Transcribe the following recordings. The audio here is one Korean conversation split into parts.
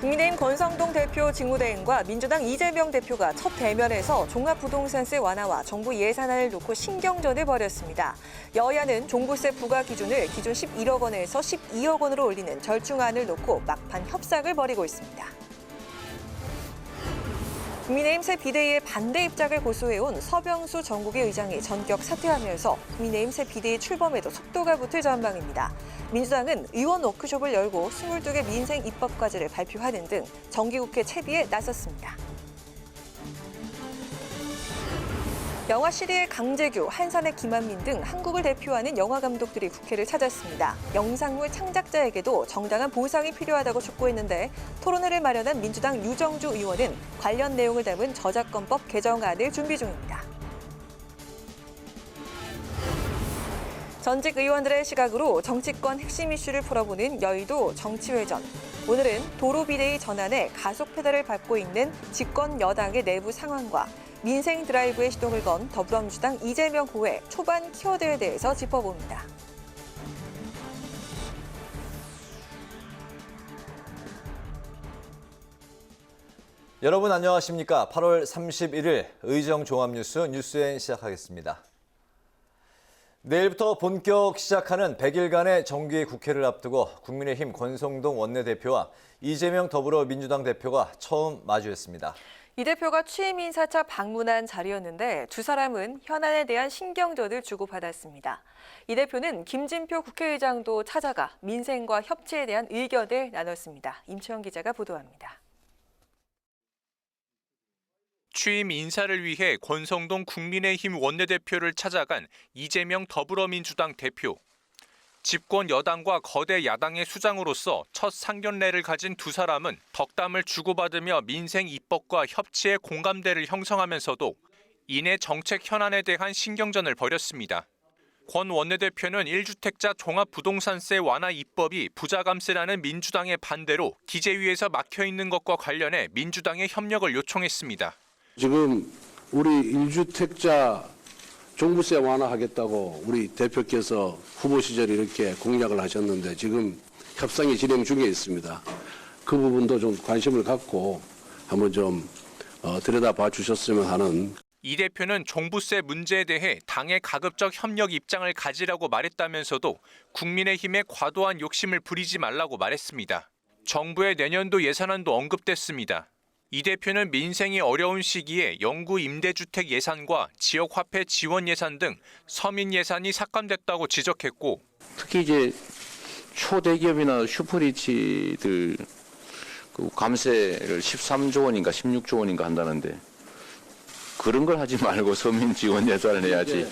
국민의힘 권성동 대표 직무대행과 민주당 이재명 대표가 첫 대면에서 종합부동산세 완화와 정부 예산안을 놓고 신경전을 벌였습니다. 여야는 종부세 부과 기준을 기존 11억 원에서 12억 원으로 올리는 절충안을 놓고 막판 협상을 벌이고 있습니다. 국민의힘 새 비대위의 반대 입장을 고수해온 서병수 전국위 의장이 전격 사퇴하면서 국민의힘 새 비대위 출범에도 속도가 붙을 전망입니다. 민주당은 의원 워크숍을 열고 22개 민생 입법 과제를 발표하는 등 정기국회 채비에 나섰습니다. 영화 시리의 강재규, 한산의 김한민 등 한국을 대표하는 영화 감독들이 국회를 찾았습니다. 영상물 창작자에게도 정당한 보상이 필요하다고 촉구했는데 토론회를 마련한 민주당 유정주 의원은 관련 내용을 담은 저작권법 개정안을 준비 중입니다. 전직 의원들의 시각으로 정치권 핵심 이슈를 풀어보는 여의도 정치회전. 오늘은 도로 비대위 전환에 가속 페달을 밟고 있는 집권 여당의 내부 상황과 민생 드라이브에 시동을 건 더불어민주당 이재명 후보의 초반 키워드에 대해서 짚어봅니다. 여러분 안녕하십니까? 8월 31일 의정 종합뉴스 뉴스엔 시작하겠습니다. 내일부터 본격 시작하는 100일간의 정기 국회를 앞두고 국민의힘 권성동 원내대표와 이재명 더불어민주당 대표가 처음 마주했습니다. 이 대표가 취임 인사차 방문한 자리였는데 두 사람은 현안에 대한 신경전을 주고받았습니다. 이 대표는 김진표 국회의장도 찾아가 민생과 협치에 대한 의견을 나눴습니다. 임채영 기자가 보도합니다. 취임 인사를 위해 권성동 국민의힘 원내대표를 찾아간 이재명 더불어민주당 대표. 집권 여당과 거대 야당의 수장으로서 첫 상견례를 가진 두 사람은 덕담을 주고받으며 민생 입법과 협치의 공감대를 형성하면서도 이내 정책 현안에 대한 신경전을 벌였습니다. 권 원내대표는 1주택자 종합부동산세 완화 입법이 부자감세라는 민주당의 반대로 기재위에서 막혀있는 것과 관련해 민주당의 협력을 요청했습니다. 지금 우리 1주택자 종부세 완화하겠다고 우리 대표께서 후보 시절에 이렇게 공약을 하셨는데 지금 협상이 진행 중에 있습니다. 그 부분도 좀 관심을 갖고 한번 좀 들여다봐 주셨으면 하는. 이 대표는 종부세 문제에 대해 당의 가급적 협력 입장을 가지라고 말했다면서도 국민의힘의 과도한 욕심을 부리지 말라고 말했습니다. 정부의 내년도 예산안도 언급됐습니다. 이 대표는 민생이 어려운 시기에 영구 임대주택 예산과 지역화폐 지원 예산 등 서민 예산이 삭감됐다고 지적했고, 특히 이제 초대기업이나 슈퍼리치들 그 감세를 13조 원인가 16조 원인가 한다는데 그런 걸 하지 말고 서민 지원 예산을 내야지.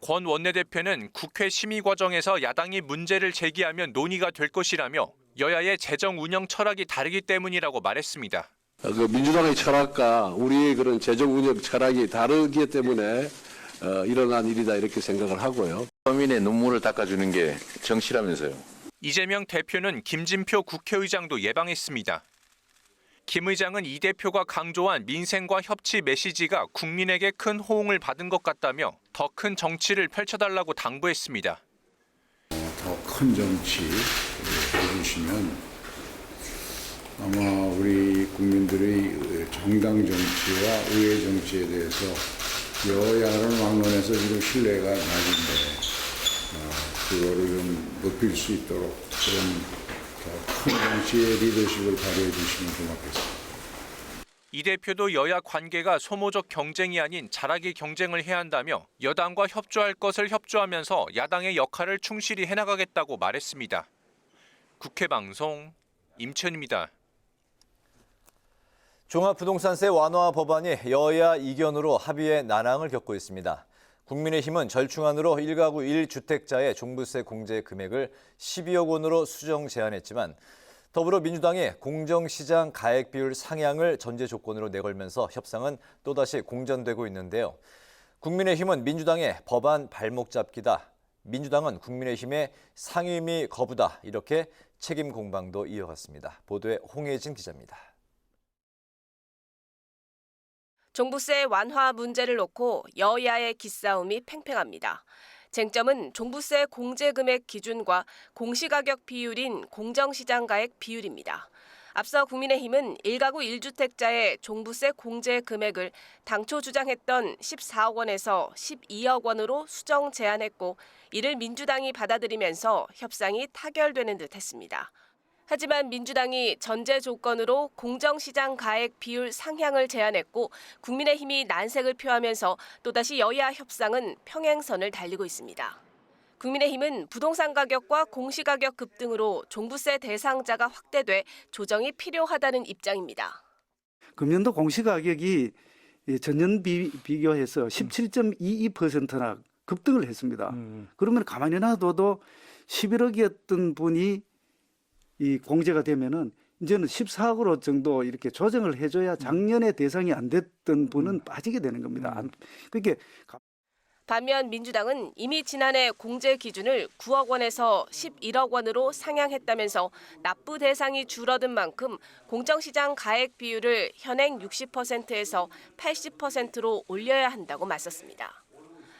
권 원내대표는 국회 심의 과정에서 야당이 문제를 제기하면 논의가 될 것이라며 여야의 재정 운영 철학이 다르기 때문이라고 말했습니다. 그 민주당의 철학과 우리의 그런 재정 운영 철학이 다르기 때문에 일어난 일이다 이렇게 생각을 하고요. 서민의 눈물을 닦아주는 게 정치라면서요. 이재명 대표는 김진표 국회의장도 예방했습니다. 김 의장은 이 대표가 강조한 민생과 협치 메시지가 국민에게 큰 호응을 받은 것 같다며 더 큰 정치를 펼쳐달라고 당부했습니다. 더 큰 정치 해주시면 아마 우리 국민들의 정당 정치와 의회 정치에 대해서 여야를 막론해서 지금 신뢰가 낮은데 그거를 좀 높일 수 있도록 그런 더 큰 정치의 리더십을 발휘해 주시면 고맙겠습니다. 이 대표도 여야 관계가 소모적 경쟁이 아닌 잘하기 경쟁을 해야 한다며 여당과 협조할 것을 협조하면서 야당의 역할을 충실히 해나가겠다고 말했습니다. 국회방송 임천입니다. 종합부동산세 완화 법안이 여야 이견으로 합의의 난항을 겪고 있습니다. 국민의힘은 절충안으로 1가구 1주택자의 종부세 공제 금액을 12억 원으로 수정 제한했지만 더불어민주당이 공정시장 가액 비율 상향을 전제 조건으로 내걸면서 협상은 또다시 공전되고 있는데요. 국민의힘은 민주당의 법안 발목 잡기다, 민주당은 국민의힘의 상임위 거부다, 이렇게 책임 공방도 이어갔습니다. 보도에 홍혜진 기자입니다. 종부세 완화 문제를 놓고 여야의 기싸움이 팽팽합니다. 쟁점은 종부세 공제 금액 기준과 공시가격 비율인 공정시장가액 비율입니다. 앞서 국민의힘은 1가구 1주택자의 종부세 공제 금액을 당초 주장했던 14억 원에서 12억 원으로 수정 제한했고 이를 민주당이 받아들이면서 협상이 타결되는 듯 했습니다. 하지만 민주당이 전제 조건으로 공정시장 가액 비율 상향을 제안했고 국민의힘이 난색을 표하면서 또다시 여야 협상은 평행선을 달리고 있습니다. 국민의힘은 부동산 가격과 공시가격 급등으로 종부세 대상자가 확대돼 조정이 필요하다는 입장입니다. 금년도 공시가격이 전년 비교해서 17.22%나 급등을 했습니다. 그러면 가만히 놔둬도 11억이었던 분이 이 공제가 되면은 이제는 14억으로 정도 이렇게 조정을 해줘야 작년에 대상이 안 됐던 분은 빠지게 되는 겁니다. 그게 반면 민주당은 이미 지난해 공제 기준을 9억 원에서 11억 원으로 상향했다면서 납부 대상이 줄어든 만큼 공정시장 가액 비율을 현행 60%에서 80%로 올려야 한다고 맞섰습니다.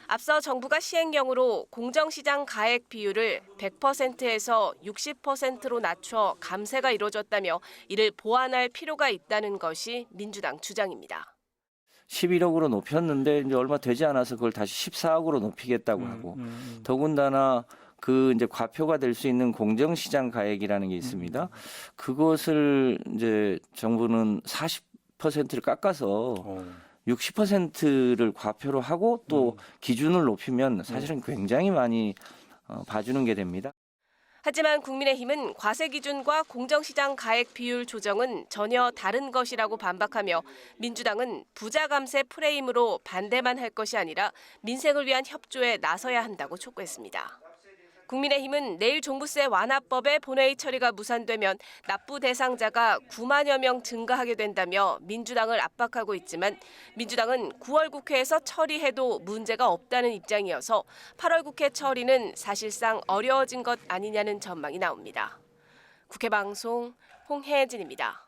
앞서 정부가 시행령으로 공정시장 가액 비율을 100%에서 60%로 낮춰 감세가 이루어졌다며 이를 보완할 필요가 있다는 것이 민주당 주장입니다. 11억으로 높였는데 이제 얼마 되지 않아서 그걸 다시 14억으로 높이겠다고 하고 더군다나 그 이제 과표가 될 수 있는 공정시장 가액이라는 게 있습니다. 그것을 이제 정부는 40%를 깎아서 60%를 과표로 하고 또 기준을 높이면 사실은 굉장히 많이 봐주는 게 됩니다. 하지만 국민의힘은 과세 기준과 공정시장 가액 비율 조정은 전혀 다른 것이라고 반박하며 민주당은 부자 감세 프레임으로 반대만 할 것이 아니라 민생을 위한 협조에 나서야 한다고 촉구했습니다. 국민의힘은 내일 종부세 완화법의 본회의 처리가 무산되면 납부 대상자가 9만여 명 증가하게 된다며 민주당을 압박하고 있지만 민주당은 9월 국회에서 처리해도 문제가 없다는 입장이어서 8월 국회 처리는 사실상 어려워진 것 아니냐는 전망이 나옵니다. 국회방송 홍혜진입니다.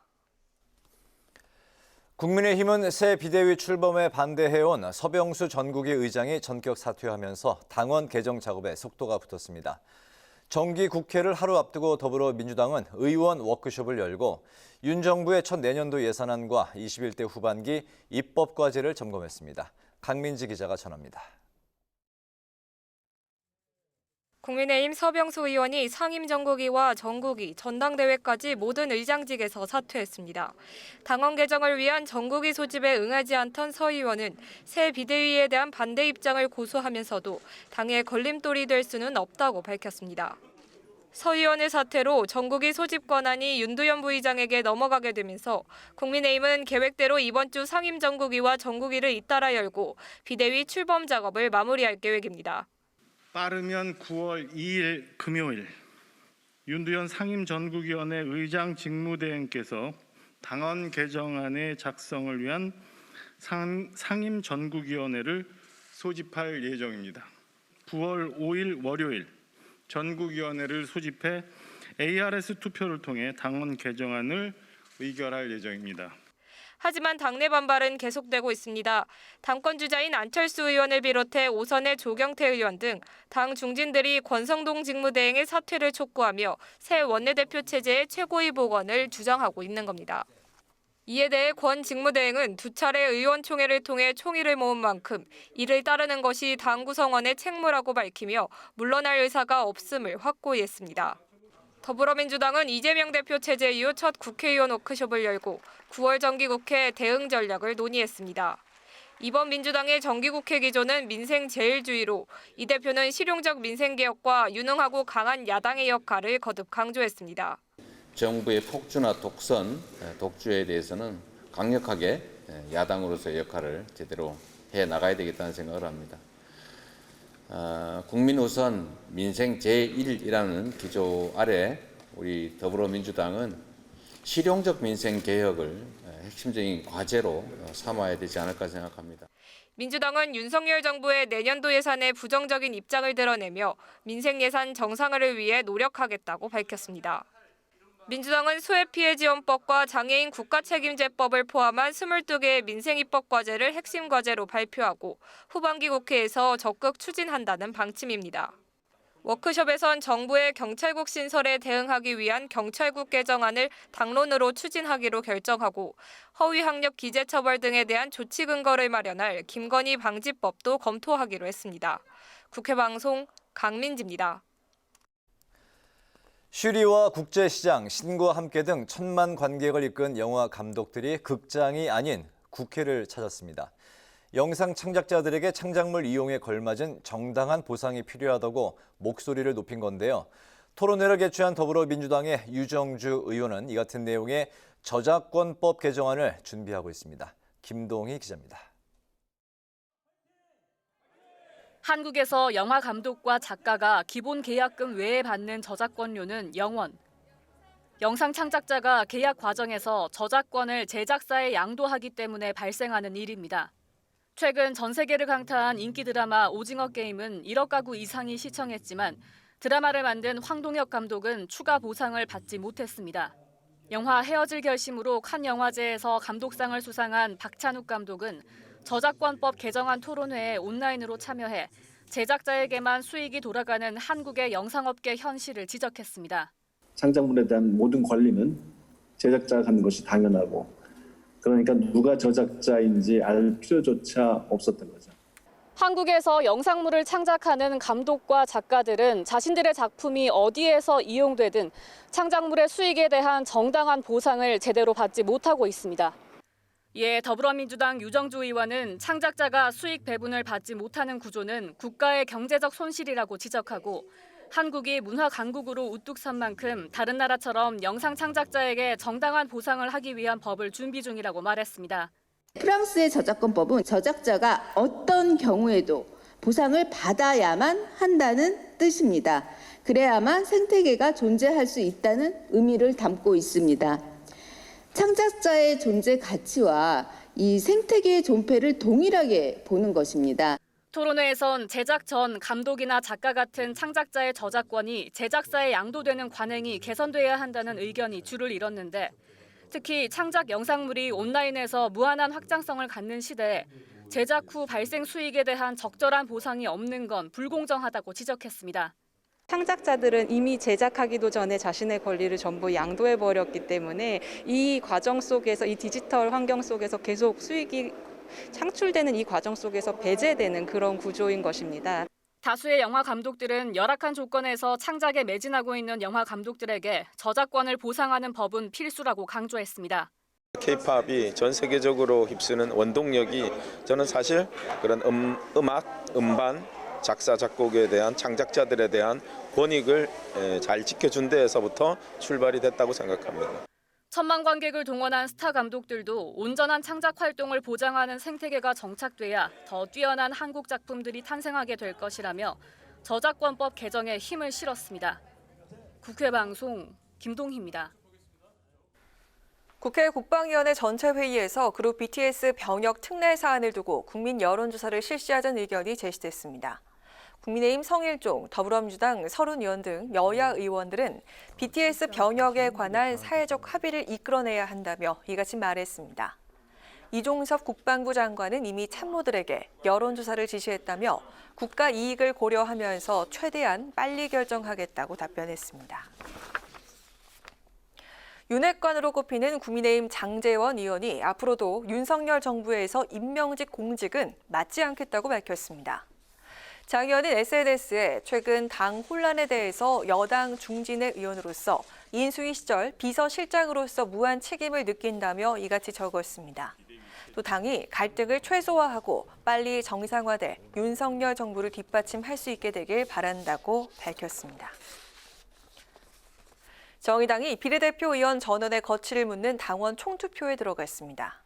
국민의힘은 새 비대위 출범에 반대해온 서병수 전국위 의장이 전격 사퇴하면서 당원 개정 작업에 속도가 붙었습니다. 정기 국회를 하루 앞두고 더불어민주당은 의원 워크숍을 열고 윤 정부의 첫 내년도 예산안과 21대 후반기 입법과제를 점검했습니다. 강민지 기자가 전합니다. 국민의힘 서병수 의원이 상임정국위와 정국위, 전당대회까지 모든 의장직에서 사퇴했습니다. 당원 개정을 위한 정국위 소집에 응하지 않던 서 의원은 새 비대위에 대한 반대 입장을 고수하면서도 당의 걸림돌이 될 수는 없다고 밝혔습니다. 서 의원의 사퇴로 정국위 소집 권한이 윤두현 부의장에게 넘어가게 되면서 국민의힘은 계획대로 이번 주 상임정국위와 정국위를 잇따라 열고 비대위 출범 작업을 마무리할 계획입니다. 빠르면 9월 2일 금요일 윤두현 상임전국위원회 의장 직무대행께서 당원 개정안의 작성을 위한 상임전국위원회를 소집할 예정입니다. 9월 5일 월요일 전국위원회를 소집해 ARS 투표를 통해 당원 개정안을 의결할 예정입니다. 하지만 당내 반발은 계속되고 있습니다. 당권 주자인 안철수 의원을 비롯해 오선의 조경태 의원 등 당 중진들이 권성동 직무대행의 사퇴를 촉구하며 새 원내대표 체제의 최고위 복원을 주장하고 있는 겁니다. 이에 대해 권 직무대행은 두 차례 의원총회를 통해 총의를 모은 만큼 이를 따르는 것이 당 구성원의 책무라고 밝히며 물러날 의사가 없음을 확고히 했습니다. 더불어민주당은 이재명 대표 체제 이후 첫 국회의원 워크숍을 열고 9월 정기국회 대응 전략을 논의했습니다. 이번 민주당의 정기국회 기조는 민생 제일주의로 이 대표는 실용적 민생개혁과 유능하고 강한 야당의 역할을 거듭 강조했습니다. 정부의 폭주나 독선, 독주에 대해서는 강력하게 야당으로서의 역할을 제대로 해나가야 되겠다는 생각을 합니다. 국민 우선 민생 제1이라는 기조 아래 우리 더불어민주당은 실용적 민생 개혁을 핵심적인 과제로 삼아야 되지 않을까 생각합니다. 민주당은 윤석열 정부의 내년도 예산에 부정적인 입장을 드러내며 민생 예산 정상화를 위해 노력하겠다고 밝혔습니다. 민주당은 수해피해지원법과 장애인 국가책임제법을 포함한 22개의 민생 입법 과제를 핵심 과제로 발표하고 후반기 국회에서 적극 추진한다는 방침입니다. 워크숍에선 정부의 경찰국 신설에 대응하기 위한 경찰국 개정안을 당론으로 추진하기로 결정하고 허위 학력 기재 처벌 등에 대한 조치 근거를 마련할 김건희 방지법도 검토하기로 했습니다. 국회 방송 강민지입니다. 슈리와 국제시장, 신과 함께 등 천만 관객을 이끈 영화 감독들이 극장이 아닌 국회를 찾았습니다. 영상 창작자들에게 창작물 이용에 걸맞은 정당한 보상이 필요하다고 목소리를 높인 건데요. 토론회를 개최한 더불어민주당의 유정주 의원은 이 같은 내용의 저작권법 개정안을 준비하고 있습니다. 김동희 기자입니다. 한국에서 영화 감독과 작가가 기본 계약금 외에 받는 저작권료는 0원. 영상 창작자가 계약 과정에서 저작권을 제작사에 양도하기 때문에 발생하는 일입니다. 최근 전 세계를 강타한 인기 드라마 오징어 게임은 1억 가구 이상이 시청했지만 드라마를 만든 황동혁 감독은 추가 보상을 받지 못했습니다. 영화 헤어질 결심으로 칸 영화제에서 감독상을 수상한 박찬욱 감독은 저작권법 개정안 토론회에 온라인으로 참여해 제작자에게만 수익이 돌아가는 한국의 영상업계 현실을 지적했습니다. 창작물에 대한 모든 권리는 제작자가 갖는 것이 당연하고 그러니까 누가 저작자인지 알 필요조차 없었던 거죠. 한국에서 영상물을 창작하는 감독과 작가들은 자신들의 작품이 어디에서 이용되든 창작물의 수익에 대한 정당한 보상을 제대로 받지 못하고 있습니다. 이에 더불어민주당 유정주 의원은 창작자가 수익 배분을 받지 못하는 구조는 국가의 경제적 손실이라고 지적하고 한국이 문화 강국으로 우뚝 선 만큼 다른 나라처럼 영상 창작자에게 정당한 보상을 하기 위한 법을 준비 중이라고 말했습니다. 프랑스의 저작권법은 저작자가 어떤 경우에도 보상을 받아야만 한다는 뜻입니다. 그래야만 생태계가 존재할 수 있다는 의미를 담고 있습니다. 창작자의 존재 가치와 이 생태계의 존폐를 동일하게 보는 것입니다. 토론회에선 제작 전 감독이나 작가 같은 창작자의 저작권이 제작사에 양도되는 관행이 개선돼야 한다는 의견이 줄을 이뤘는데 특히 창작 영상물이 온라인에서 무한한 확장성을 갖는 시대에 제작 후 발생 수익에 대한 적절한 보상이 없는 건 불공정하다고 지적했습니다. 창작자들은 이미 제작하기도 전에 자신의 권리를 전부 양도해버렸기 때문에 이 과정 속에서 이 디지털 환경 속에서 계속 수익이 창출되는 이 과정 속에서 배제되는 그런 구조인 것입니다. 다수의 영화 감독들은 열악한 조건에서 창작에 매진하고 있는 영화 감독들에게 저작권을 보상하는 법은 필수라고 강조했습니다. K-팝이 전 세계적으로 휩쓰는 원동력이 저는 사실 그런 음악, 음반, 작사, 작곡에 대한 창작자들에 대한 권익을 잘 지켜준 데에서부터 출발이 됐다고 생각합니다. 천만 관객을 동원한 스타 감독들도 온전한 창작 활동을 보장하는 생태계가 정착돼야 더 뛰어난 한국 작품들이 탄생하게 될 것이라며 저작권법 개정에 힘을 실었습니다. 국회 방송 김동희입니다. 국회 국방위원회 전체 회의에서 그룹 BTS 병역 특례 사안을 두고 국민 여론조사를 실시하자는 의견이 제시됐습니다. 국민의힘 성일종, 더불어민주당 서른 의원 등 여야 의원들은 BTS 병역에 관한 사회적 합의를 이끌어내야 한다며 이같이 말했습니다. 이종섭 국방부 장관은 이미 참모들에게 여론조사를 지시했다며 국가 이익을 고려하면서 최대한 빨리 결정하겠다고 답변했습니다. 윤핵관으로 꼽히는 국민의힘 장제원 의원이 앞으로도 윤석열 정부에서 임명직 공직은 맡지 않겠다고 밝혔습니다. 장 의원은 SNS에 최근 당 혼란에 대해서 여당 중진의 의원으로서 인수위 시절 비서실장으로서 무한 책임을 느낀다며 이같이 적었습니다. 또 당이 갈등을 최소화하고 빨리 정상화돼 윤석열 정부를 뒷받침할 수 있게 되길 바란다고 밝혔습니다. 정의당이 비례대표 의원 전원의 거취를 묻는 당원 총투표에 들어갔습니다.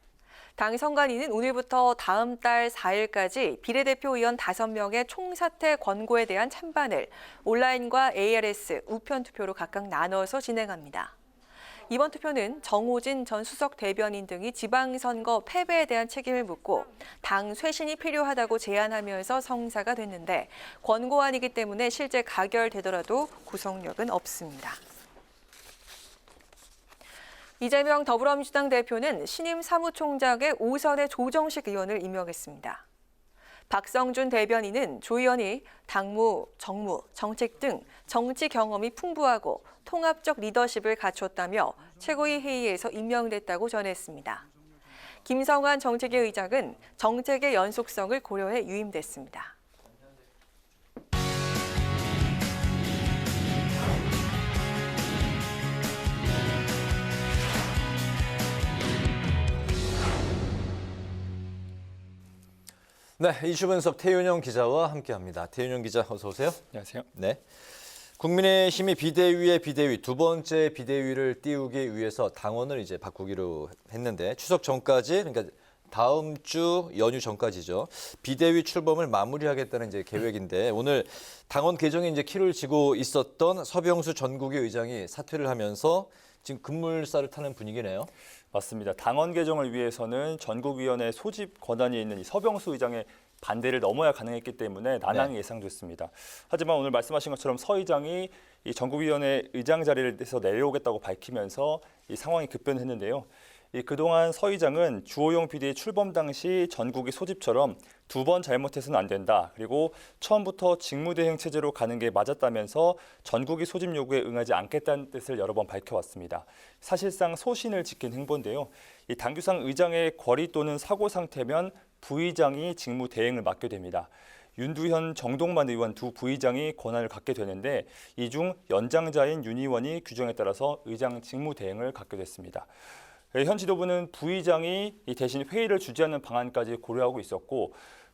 당 선관위는 오늘부터 다음 달 4일까지 비례대표 의원 5명의 총사퇴 권고에 대한 찬반을 온라인과 ARS, 우편 투표로 각각 나눠서 진행합니다. 이번 투표는 정호진 전 수석 대변인 등이 지방선거 패배에 대한 책임을 묻고 당 쇄신이 필요하다고 제안하면서 성사가 됐는데 권고안이기 때문에 실제 가결되더라도 구속력은 없습니다. 이재명 더불어민주당 대표는 신임 사무총장에 오선의 조정식 의원을 임명했습니다. 박성준 대변인은 조 의원이 당무, 정무, 정책 등 정치 경험이 풍부하고 통합적 리더십을 갖췄다며 최고위 회의에서 임명됐다고 전했습니다. 김성환 정책위 의장은 정책의 연속성을 고려해 유임됐습니다. 네, 이슈 분석 태윤영 기자와 함께합니다. 태윤영 기자, 어서 오세요. 안녕하세요. 네, 국민의힘이 비대위의 비대위, 두 번째 비대위를 띄우기 위해서 당원을 이제 바꾸기로 했는데 추석 전까지, 그러니까 다음 주 연휴 전까지죠. 비대위 출범을 마무리하겠다는 이제 계획인데 오늘 당원 개정에 이제 키를 쥐고 있었던 서병수 전국위 의장이 사퇴를 하면서 지금 급물살을 타는 분위기네요. 맞습니다. 당원 개정을 위해서는 전국위원회 소집 권한이 있는 이 서병수 의장의 반대를 넘어야 가능했기 때문에 난항이 예상됐습니다. 하지만 오늘 말씀하신 것처럼 서 의장이 이 전국위원회 의장 자리에서 내려오겠다고 밝히면서 이 상황이 급변했는데요. 그동안 서 의장은 주호영 비대위 출범 당시 전국위 소집처럼 두 번 잘못해서는 안 된다. 그리고 처음부터 직무대행 체제로 가는 게 맞았다면서 전국위 소집 요구에 응하지 않겠다는 뜻을 여러 번 밝혀왔습니다. 사실상 소신을 지킨 행보인데요. 이 당규상 의장의 권리 또는 사고 상태면 부의장이 직무대행을 맡게 됩니다. 윤두현, 정동만 의원 두 부의장이 권한을 갖게 되는데 이 중 연장자인 윤 의원이 규정에 따라서 의장 직무대행을 갖게 됐습니다. 현 지도부는 부의장이 대신 회의를 주재하는 방안까지 고려하고 있었고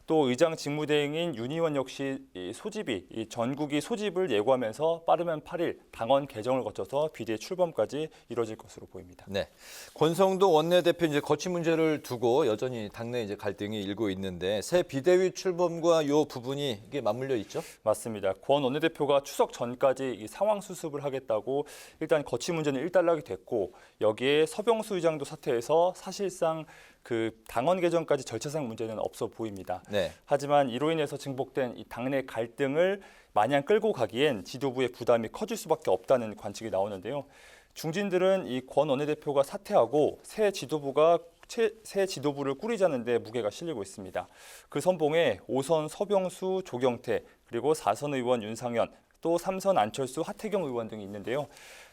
또 의장 직무대행인 윤 의원 역시 소집이 전국위 소집을 예고하면서 빠르면 8일 당원 개정을 거쳐서 비대위 출범까지 이뤄질 것으로 보입니다. 네, 권성동 원내대표 이제 거취 문제를 두고 여전히 당내 이제 갈등이 일고 있는데 새 비대위 출범과 이 부분이 이게 맞물려 있죠? 맞습니다. 권 원내대표가 추석 전까지 이 상황 수습을 하겠다고 일단 거취 문제는 일단락이 됐고 여기에 서병수 의장도 사퇴해서 사실상 그 당원 개정까지 절차상 문제는 없어 보입니다. 네. 하지만 이로 인해서 증폭된 이 당내 갈등을 마냥 끌고 가기엔 지도부의 부담이 커질 수밖에 없다는 관측이 나오는데요. 중진들은 이 권 원내대표가 사퇴하고 새 지도부를 꾸리자는 데 무게가 실리고 있습니다. 그 선봉에 5선 서병수, 조경태, 그리고 4선 의원 윤상현, 또 3선 안철수, 하태경 의원 등이 있는데요.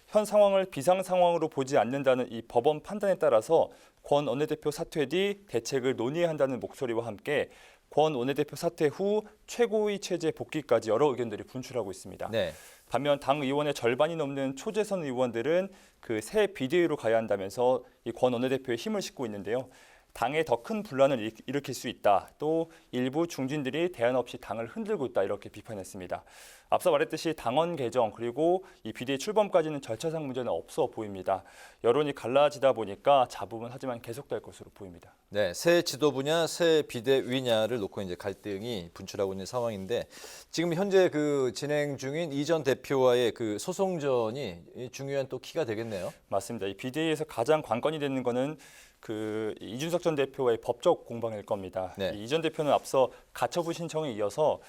현 상황을 비상 상황으로 보지 않는다는 이 법원 판단에 따라서 권 원내대표 사퇴 뒤 대책을 논의해야 한다는 목소리와 함께 권 원내대표 사퇴 후 최고위 체제 복귀까지 여러 의견들이 분출하고 있습니다. 네. 반면 당 의원의 절반이 넘는 초재선 의원들은 그 새 비대위로 가야 한다면서 이 권 원내대표의 힘을 싣고 있는데요. 당에 더 큰 분란을 일으킬 수 있다. 또 일부 중진들이 대안 없이 당을 흔들고 있다. 이렇게 비판했습니다. 앞서 말했듯이 당원 개정 그리고 이 비대위 출범까지는 절차상 문제는 없어 보입니다. 여론이 갈라지다 보니까 잡음은 하지만 계속될 것으로 보입니다. 네, 새 지도부냐 새 비대위냐를 놓고 이제 갈등이 분출하고 있는 상황인데 지금 현재 그 진행 중인 이 전 대표와의 그 소송전이 중요한 또 키가 되겠네요. 맞습니다. 이 비대위에서 가장 관건이 되는 거는 그 이준석 전 대표와의 법적 공방일 겁니다. 네. 이 전 대표는 앞서 가처분 신청에 이어서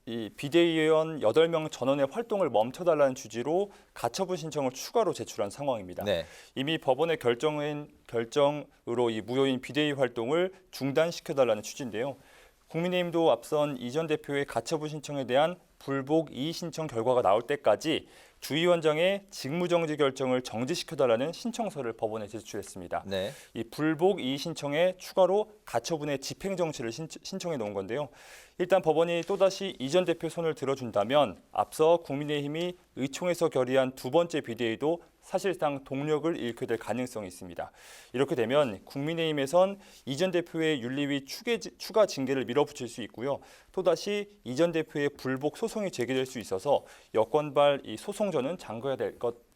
이 비대위원 8명 전원의 활동을 멈춰달라는 취지로 가처분 신청을 추가로 제출한 상황입니다. 네. 이미 법원의 결정으로 이 무효인 비대위 활동을 중단시켜달라는 취지인데요. 국민의힘도 앞선 이 전 대표의 가처분 신청에 대한 불복 이의 신청 결과가 나올 때까지 주위원장의 직무정지 결정을 정지시켜달라는 신청서를 법원에 제출했습니다. 네. 이 불복 이의 신청에 추가로 가처분의 집행정지를 신청해 놓은 건데요. 일단 법원이 또다시 이 전 대표 손을 들어준다면 앞서 국민의힘이 의총에서 결의한 두 번째 비대위도 사실상 동력을 잃게 될 가능성이 있습니다. 이렇게 되면 국민의힘에선 이 전 대표의 윤리위 추가 징계를 밀어붙일 수 있고요. 또다시 이 전 대표의 불복 소송이 제기될 수 있어서 여권발 이 소송전은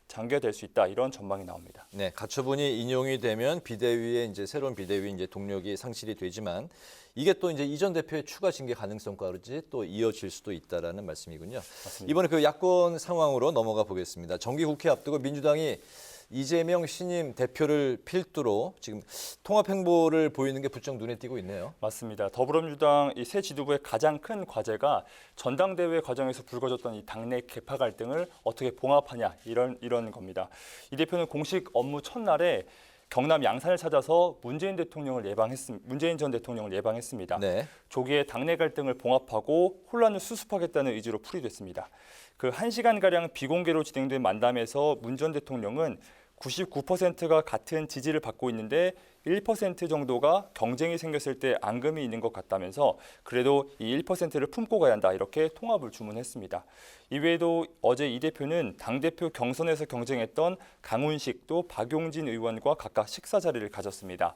장기화될 수 있다 이런 전망이 나옵니다. 네, 가처분이 인용이 되면 비대위의 이제 새로운 비대위 이제 동력이 상실이 되지만 이게 또 이제 이 전 대표의 추가 징계 가능성까지 또 이어질 수도 있다라는 말씀이군요. 맞습니다. 이번에 그 야권 상황으로 넘어가 보겠습니다. 정기국회 앞두고 민주당이 이재명 신임 대표를 필두로 지금 통합 행보를 보이는 게 부쩍 눈에 띄고 있네요. 맞습니다. 더불어민주당 이 새 지도부의 가장 큰 과제가 전당대회 과정에서 불거졌던 이 당내 계파 갈등을 어떻게 봉합하냐 이런 겁니다. 이 대표는 공식 업무 첫날에 경남 양산을 찾아서 문재인 전 대통령을 예방했습니다. 네. 조기에 당내 갈등을 봉합하고 혼란을 수습하겠다는 의지로 풀이됐습니다. 그 1시간가량 비공개로 진행된 만남에서 문 전 대통령은 99%가 같은 지지를 받고 있는데 1% 정도가 경쟁이 생겼을 때 앙금이 있는 것 같다면서 그래도 이 1%를 품고 가야 한다 이렇게 통합을 주문했습니다. 이외에도 어제 이 대표는 당대표 경선에서 경쟁했던 강훈식 또 박용진 의원과 각각 식사 자리를 가졌습니다.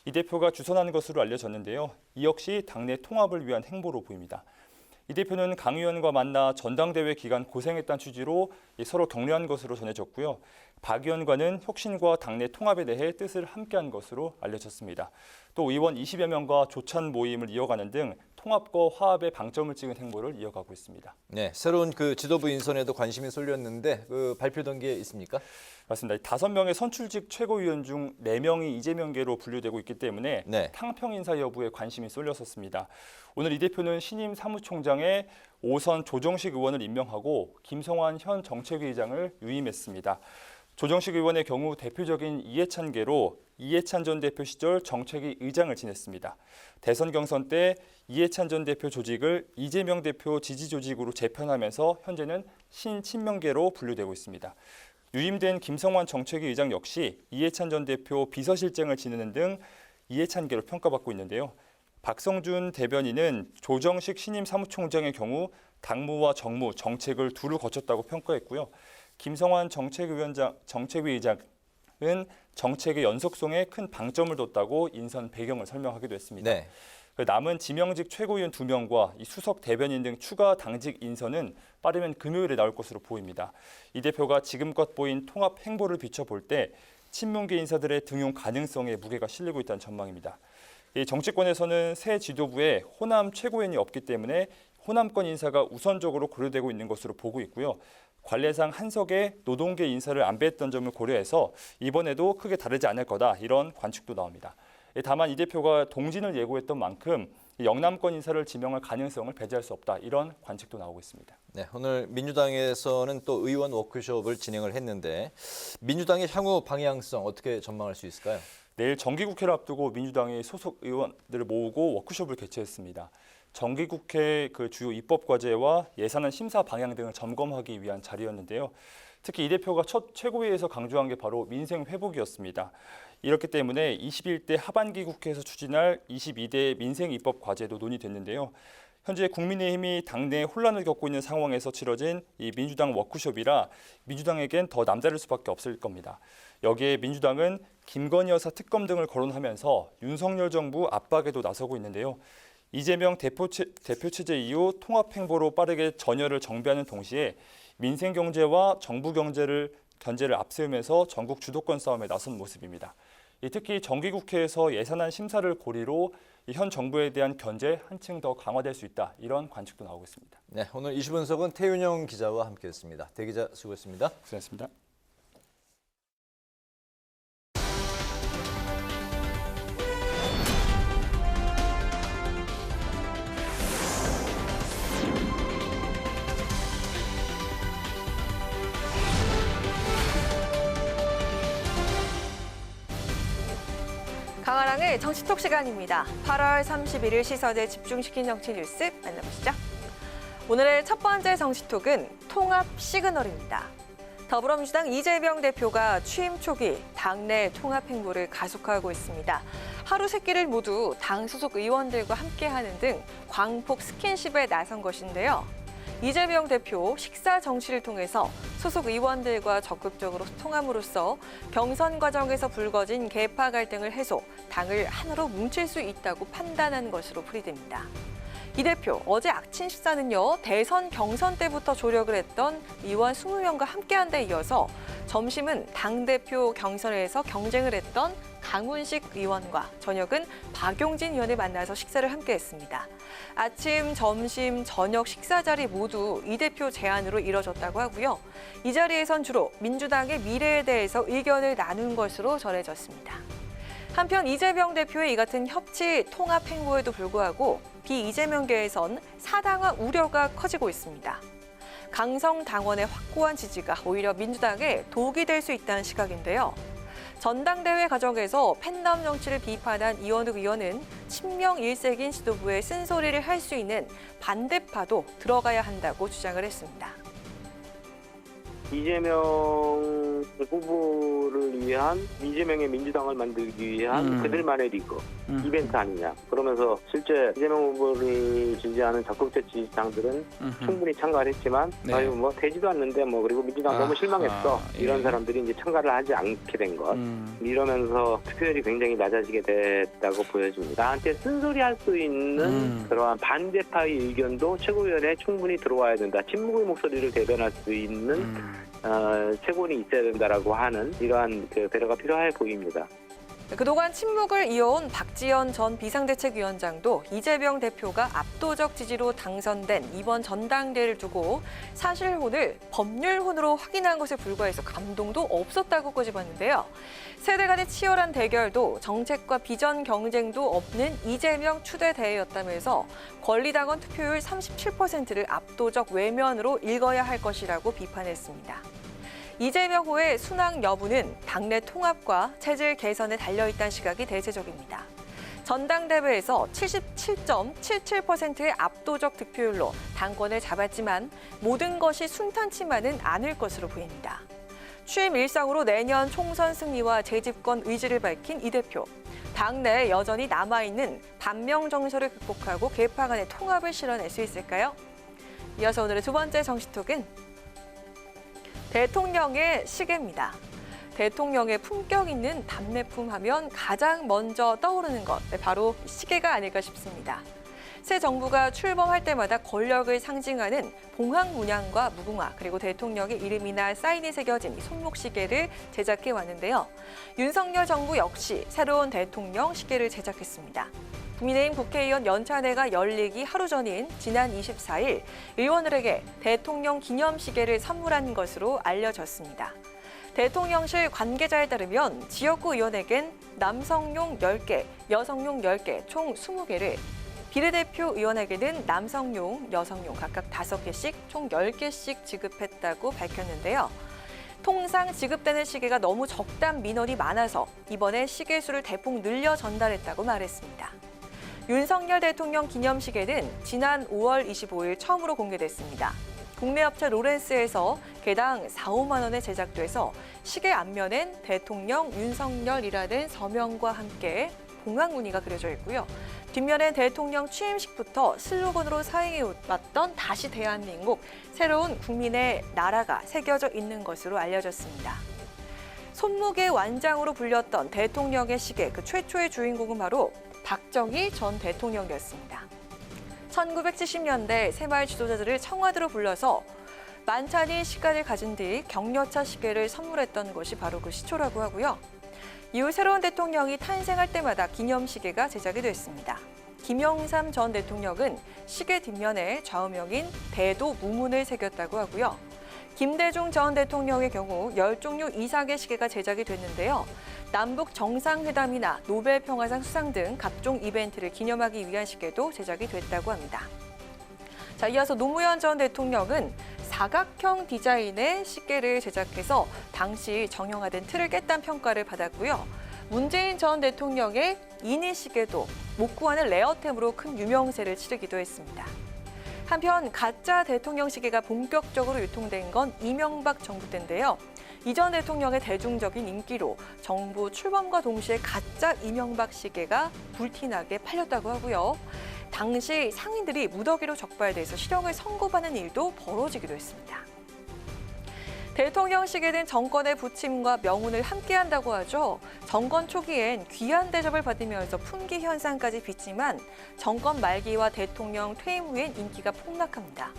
이 대표가 주선한 것으로 알려졌는데요. 이 역시 당내 통합을 위한 행보로 보입니다. 이 대표는 강 의원과 만나 전당대회 기간 고생했다는 취지로 서로 격려한 것으로 전해졌고요. 박 의원과는 혁신과 당내 통합에 대해 뜻을 함께한 것으로 알려졌습니다. 또 의원 20여 명과 조찬 모임을 이어가는 등 통합과 화합에 방점을 찍은 행보를 이어가고 있습니다. 네, 새로운 그 지도부 인선에도 관심이 쏠렸는데 발표된 게 있습니까? 맞습니다. 5명의 선출직 최고위원 중 4명이 이재명계로 분류되고 있기 때문에 네. 탕평 인사 여부에 관심이 쏠렸었습니다. 오늘 이 대표는 신임 사무총장에 5선 조정식 의원을 임명하고 김성환 현 정책위 의장을 유임했습니다. 조정식 의원의 경우 대표적인 이해찬계로 이해찬 전 대표 시절 정책위 의장을 지냈습니다. 대선 경선 때 이해찬 전 대표 조직을 이재명 대표 지지 조직으로 재편하면서 현재는 신친명계로 분류되고 있습니다. 유임된 김성환 정책위 의장 역시 이해찬 전 대표 비서실장을 지내는 등 이해찬계로 평가받고 있는데요. 박성준 대변인은 조정식 신임 사무총장의 경우 당무와 정무, 정책을 두루 거쳤다고 평가했고요. 김성환 정책위 의장은 정책의 연속성에 큰 방점을 뒀다고 인선 배경을 설명하기도 했습니다. 네. 남은 지명직 최고위원 2명과 이 수석 대변인 등 추가 당직 인선은 빠르면 금요일에 나올 것으로 보입니다. 이 대표가 지금껏 보인 통합 행보를 비춰볼 때 친문계 인사들의 등용 가능성에 무게가 실리고 있다는 전망입니다. 이 정치권에서는 새 지도부에 호남 최고위원이 없기 때문에 호남권 인사가 우선적으로 고려되고 있는 것으로 보고 있고요. 관례상 한석의 노동계 인사를 안배했던 점을 고려해서 이번에도 크게 다르지 않을 거다 이런 관측도 나옵니다. 다만 이 대표가 동진을 예고했던 만큼 영남권 인사를 지명할 가능성을 배제할 수 없다 이런 관측도 나오고 있습니다. 네, 오늘 민주당에서는 또 의원 워크숍을 진행을 했는데 민주당의 향후 방향성 어떻게 전망할 수 있을까요? 내일 정기국회를 앞두고 민주당이 소속 의원들을 모으고 워크숍을 개최했습니다. 정기국회 그 주요 입법 과제와 예산안 심사 방향 등을 점검하기 위한 자리였는데요. 특히 이 대표가 첫 최고위에서 강조한 게 바로 민생 회복이었습니다. 이렇기 때문에 21대 하반기 국회에서 추진할 22대 민생 입법 과제도 논의됐는데요. 현재 국민의힘이 당내 혼란을 겪고 있는 상황에서 치러진 이 민주당 워크숍이라 민주당에겐 더 남다를 수밖에 없을 겁니다. 여기에 민주당은 김건희 여사 특검 등을 거론하면서 윤석열 정부 압박에도 나서고 있는데요. 이재명 대표 체제 이후 통합 행보로 빠르게 전열을 정비하는 동시에 민생 경제와 정부 견제를 앞세우면서 전국 주도권 싸움에 나선 모습입니다. 특히 정기국회에서 예산안 심사를 고리로 현 정부에 대한 견제 한층 더 강화될 수 있다 이런 관측도 나오고 있습니다. 네, 오늘 이슈 분석은 태윤영 기자와 함께했습니다. 태 기자 수고했습니다. 고생했습니다. 강아랑의 정치톡 시간입니다. 8월 31일 시선에 집중시킨 정치 뉴스 만나보시죠. 오늘의 첫 번째 정치톡은 통합 시그널입니다. 더불어민주당 이재명 대표가 취임 초기 당내 통합 행보를 가속하고 있습니다. 하루 세 끼를 모두 당 소속 의원들과 함께하는 등 광폭 스킨십에 나선 것인데요. 이재명 대표 식사 정치를 통해서 소속 의원들과 적극적으로 소통함으로써 경선 과정에서 불거진 계파 갈등을 해소, 당을 하나로 뭉칠 수 있다고 판단한 것으로 풀이됩니다. 이 대표 어제 아침 식사는요, 대선 경선 때부터 조력을 했던 의원 20명과 함께한 데 이어서 점심은 당대표 경선에서 경쟁을 했던 강훈식 의원과 저녁은 박용진 의원을 만나서 식사를 함께했습니다. 아침, 점심, 저녁 식사 자리 모두 이 대표 제안으로 이뤄졌다고 하고요. 이 자리에선 주로 민주당의 미래에 대해서 의견을 나눈 것으로 전해졌습니다. 한편 이재명 대표의 이 같은 협치 통합 행보에도 불구하고 비이재명계에선 사당화 우려가 커지고 있습니다. 강성 당원의 확고한 지지가 오히려 민주당에 독이 될 수 있다는 시각인데요. 전당대회 과정에서 팬덤 정치를 비판한 이원욱 의원은 친명 일색인 지도부의 쓴소리를 할 수 있는 반대파도 들어가야 한다고 주장을 했습니다. 이재명 후보를 위한 이재명의 민주당을 만들기 위한 그들만의 리그 이벤트 아니냐. 그러면서 실제 이재명 후보를 지지하는 적극적 지지자들은 충분히 참가를 했지만 아유 뭐 되지도 않는데 뭐 그리고 민주당 너무 실망했어. 이런 사람들이 이제 참가를 하지 않게 된 것. 이러면서 투표율이 굉장히 낮아지게 됐다고 보여집니다. 나한테 쓴소리할 수 있는 그러한 반대파의 의견도 최고위원회에 충분히 들어와야 된다. 친목의 목소리를 대변할 수 있는 최고원이 있어야 된다라고 하는 이러한 그 배려가 필요해 보입니다. 그동안 침묵을 이어온 박지원 전 비상대책위원장도 이재명 대표가 압도적 지지로 당선된 이번 전당대회를 두고 사실혼을 법률혼으로 확인한 것에 불과해서 감동도 없었다고 꼬집었는데요. 세대 간의 치열한 대결도 정책과 비전 경쟁도 없는 이재명 추대 대회였다면서 권리당원 투표율 37%를 압도적 외면으로 읽어야 할 것이라고 비판했습니다. 이재명 후의 순항 여부는 당내 통합과 체질 개선에 달려있다는 시각이 대세적입니다. 전당대회에서 77.77%의 압도적 득표율로 당권을 잡았지만 모든 것이 순탄치만은 않을 것으로 보입니다. 취임 일성으로 내년 총선 승리와 재집권 의지를 밝힌 이 대표. 당내에 여전히 남아있는 반명 정서를 극복하고 개파 간의 통합을 실현할 수 있을까요? 이어서 오늘의 두 번째 정치톡은 대통령의 시계입니다. 대통령의 품격 있는 답례품 하면 가장 먼저 떠오르는 것, 바로 시계가 아닐까 싶습니다. 새 정부가 출범할 때마다 권력을 상징하는 봉황 문양과 무궁화, 그리고 대통령의 이름이나 사인이 새겨진 손목 시계를 제작해 왔는데요. 윤석열 정부 역시 새로운 대통령 시계를 제작했습니다. 국민의힘 국회의원 연찬회가 열리기 하루 전인 지난 24일 의원들에게 대통령 기념시계를 선물한 것으로 알려졌습니다. 대통령실 관계자에 따르면 지역구 의원에겐 남성용 10개, 여성용 10개, 총 20개를, 비례대표 의원에게는 남성용, 여성용 각각 5개씩, 총 10개씩 지급했다고 밝혔는데요. 통상 지급되는 시계가 너무 적단 민원이 많아서 이번에 시계 수를 대폭 늘려 전달했다고 말했습니다. 윤석열 대통령 기념시계는 지난 5월 25일 처음으로 공개됐습니다. 국내 업체 로렌스에서 개당 4, 5만 원에 제작돼서 시계 앞면엔 대통령 윤석열이라는 서명과 함께 봉황 무늬가 그려져 있고요. 뒷면엔 대통령 취임식부터 슬로건으로 사용해왔던 다시 대한민국, 새로운 국민의 나라가 새겨져 있는 것으로 알려졌습니다. 손목의 완장으로 불렸던 대통령의 시계, 그 최초의 주인공은 바로 박정희 전 대통령이었습니다. 1970년대 새마을 지도자들을 청와대로 불러서 만찬이 시간을 가진 뒤 격려차 시계를 선물했던 것이 바로 그 시초라고 하고요. 이후 새로운 대통령이 탄생할 때마다 기념시계가 제작이 됐습니다. 김영삼 전 대통령은 시계 뒷면에 좌우명인 대도 무문을 새겼다고 하고요. 김대중 전 대통령의 경우 10종류 이상의 시계가 제작이 됐는데요. 남북 정상회담이나 노벨 평화상 수상 등 각종 이벤트를 기념하기 위한 시계도 제작이 됐다고 합니다. 자, 이어서 노무현 전 대통령은 사각형 디자인의 시계를 제작해서 당시 정형화된 틀을 깼다는 평가를 받았고요. 문재인 전 대통령의 이니 시계도 못 구하는 레어템으로 큰 유명세를 치르기도 했습니다. 한편 가짜 대통령 시계가 본격적으로 유통된 건 이명박 정부 때인데요. 이 전 대통령의 대중적인 인기로 정부 출범과 동시에 가짜 이명박 시계가 불티나게 팔렸다고 하고요. 당시 상인들이 무더기로 적발돼서 실형을 선고받는 일도 벌어지기도 했습니다. 대통령 시계는 정권의 부침과 명운을 함께한다고 하죠. 정권 초기엔 귀한 대접을 받으면서 품귀 현상까지 빚지만 정권 말기와 대통령 퇴임 후엔 인기가 폭락합니다.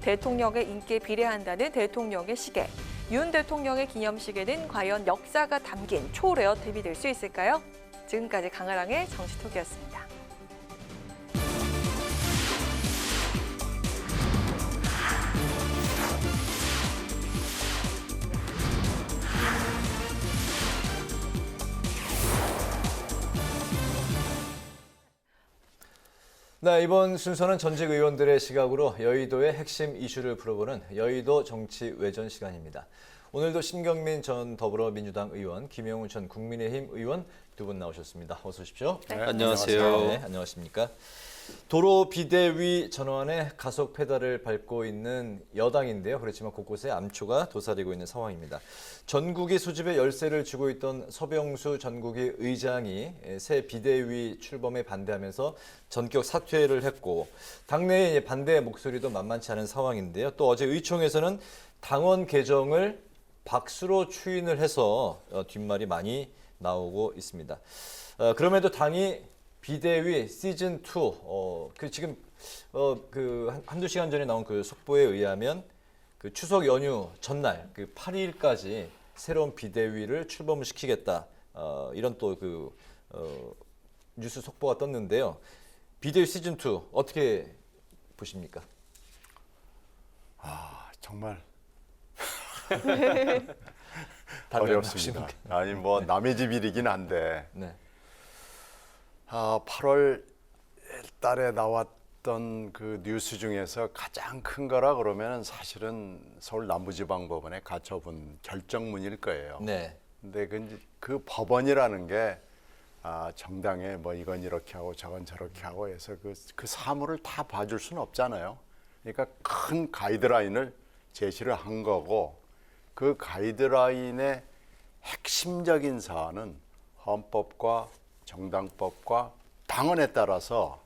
대통령의 인기에 비례한다는 대통령의 시계. 윤 대통령의 기념시계는 과연 역사가 담긴 초레어템이 될 수 있을까요? 지금까지 강아랑의 정치톡이었습니다. 네, 이번 순서는 전직 의원들의 시각으로 여의도의 핵심 이슈를 풀어보는 여의도 정치 외전 시간입니다. 오늘도 신경민 전 더불어민주당 의원, 김영우 전 국민의힘 의원 두 분 나오셨습니다. 어서 오십시오. 네, 안녕하세요. 네, 안녕하십니까. 도로 비대위 전환에 가속 페달을 밟고 있는 여당인데요. 그렇지만 곳곳에 암초가 도사리고 있는 상황입니다. 전국이 소집의 열쇠를 쥐고 있던 서병수 전국위 의장이 새 비대위 출범에 반대하면서 전격 사퇴를 했고 당내의 반대 목소리도 만만치 않은 상황인데요. 또 어제 의총에서는 당원 개정을 박수로 추인을 해서 뒷말이 많이 나오고 있습니다. 그럼에도 당이 비대위 시즌 2 지금 한두 시간 전에 나온 그 속보에 의하면 그 추석 연휴 전날 그 8일까지 새로운 비대위를 출범을 시키겠다. 이런 또 뉴스 속보가 떴는데요. 비대위 시즌 2 어떻게 보십니까? 정말 어렵습니다. 아니 뭐 남의 집 일이긴 한데. 네. 8월 달에 나왔던 그 뉴스 중에서 가장 큰 거라 그러면 사실은 서울 남부지방법원의 가처분 결정문일 거예요. 네. 근데 그 법원이라는 게 정당에 뭐 이건 이렇게 하고 저건 저렇게 하고 해서 그 사물을 다 봐줄 수는 없잖아요. 그러니까 큰 가이드라인을 제시를 한 거고 그 가이드라인의 핵심적인 사안은 헌법과 정당법과 당원에 따라서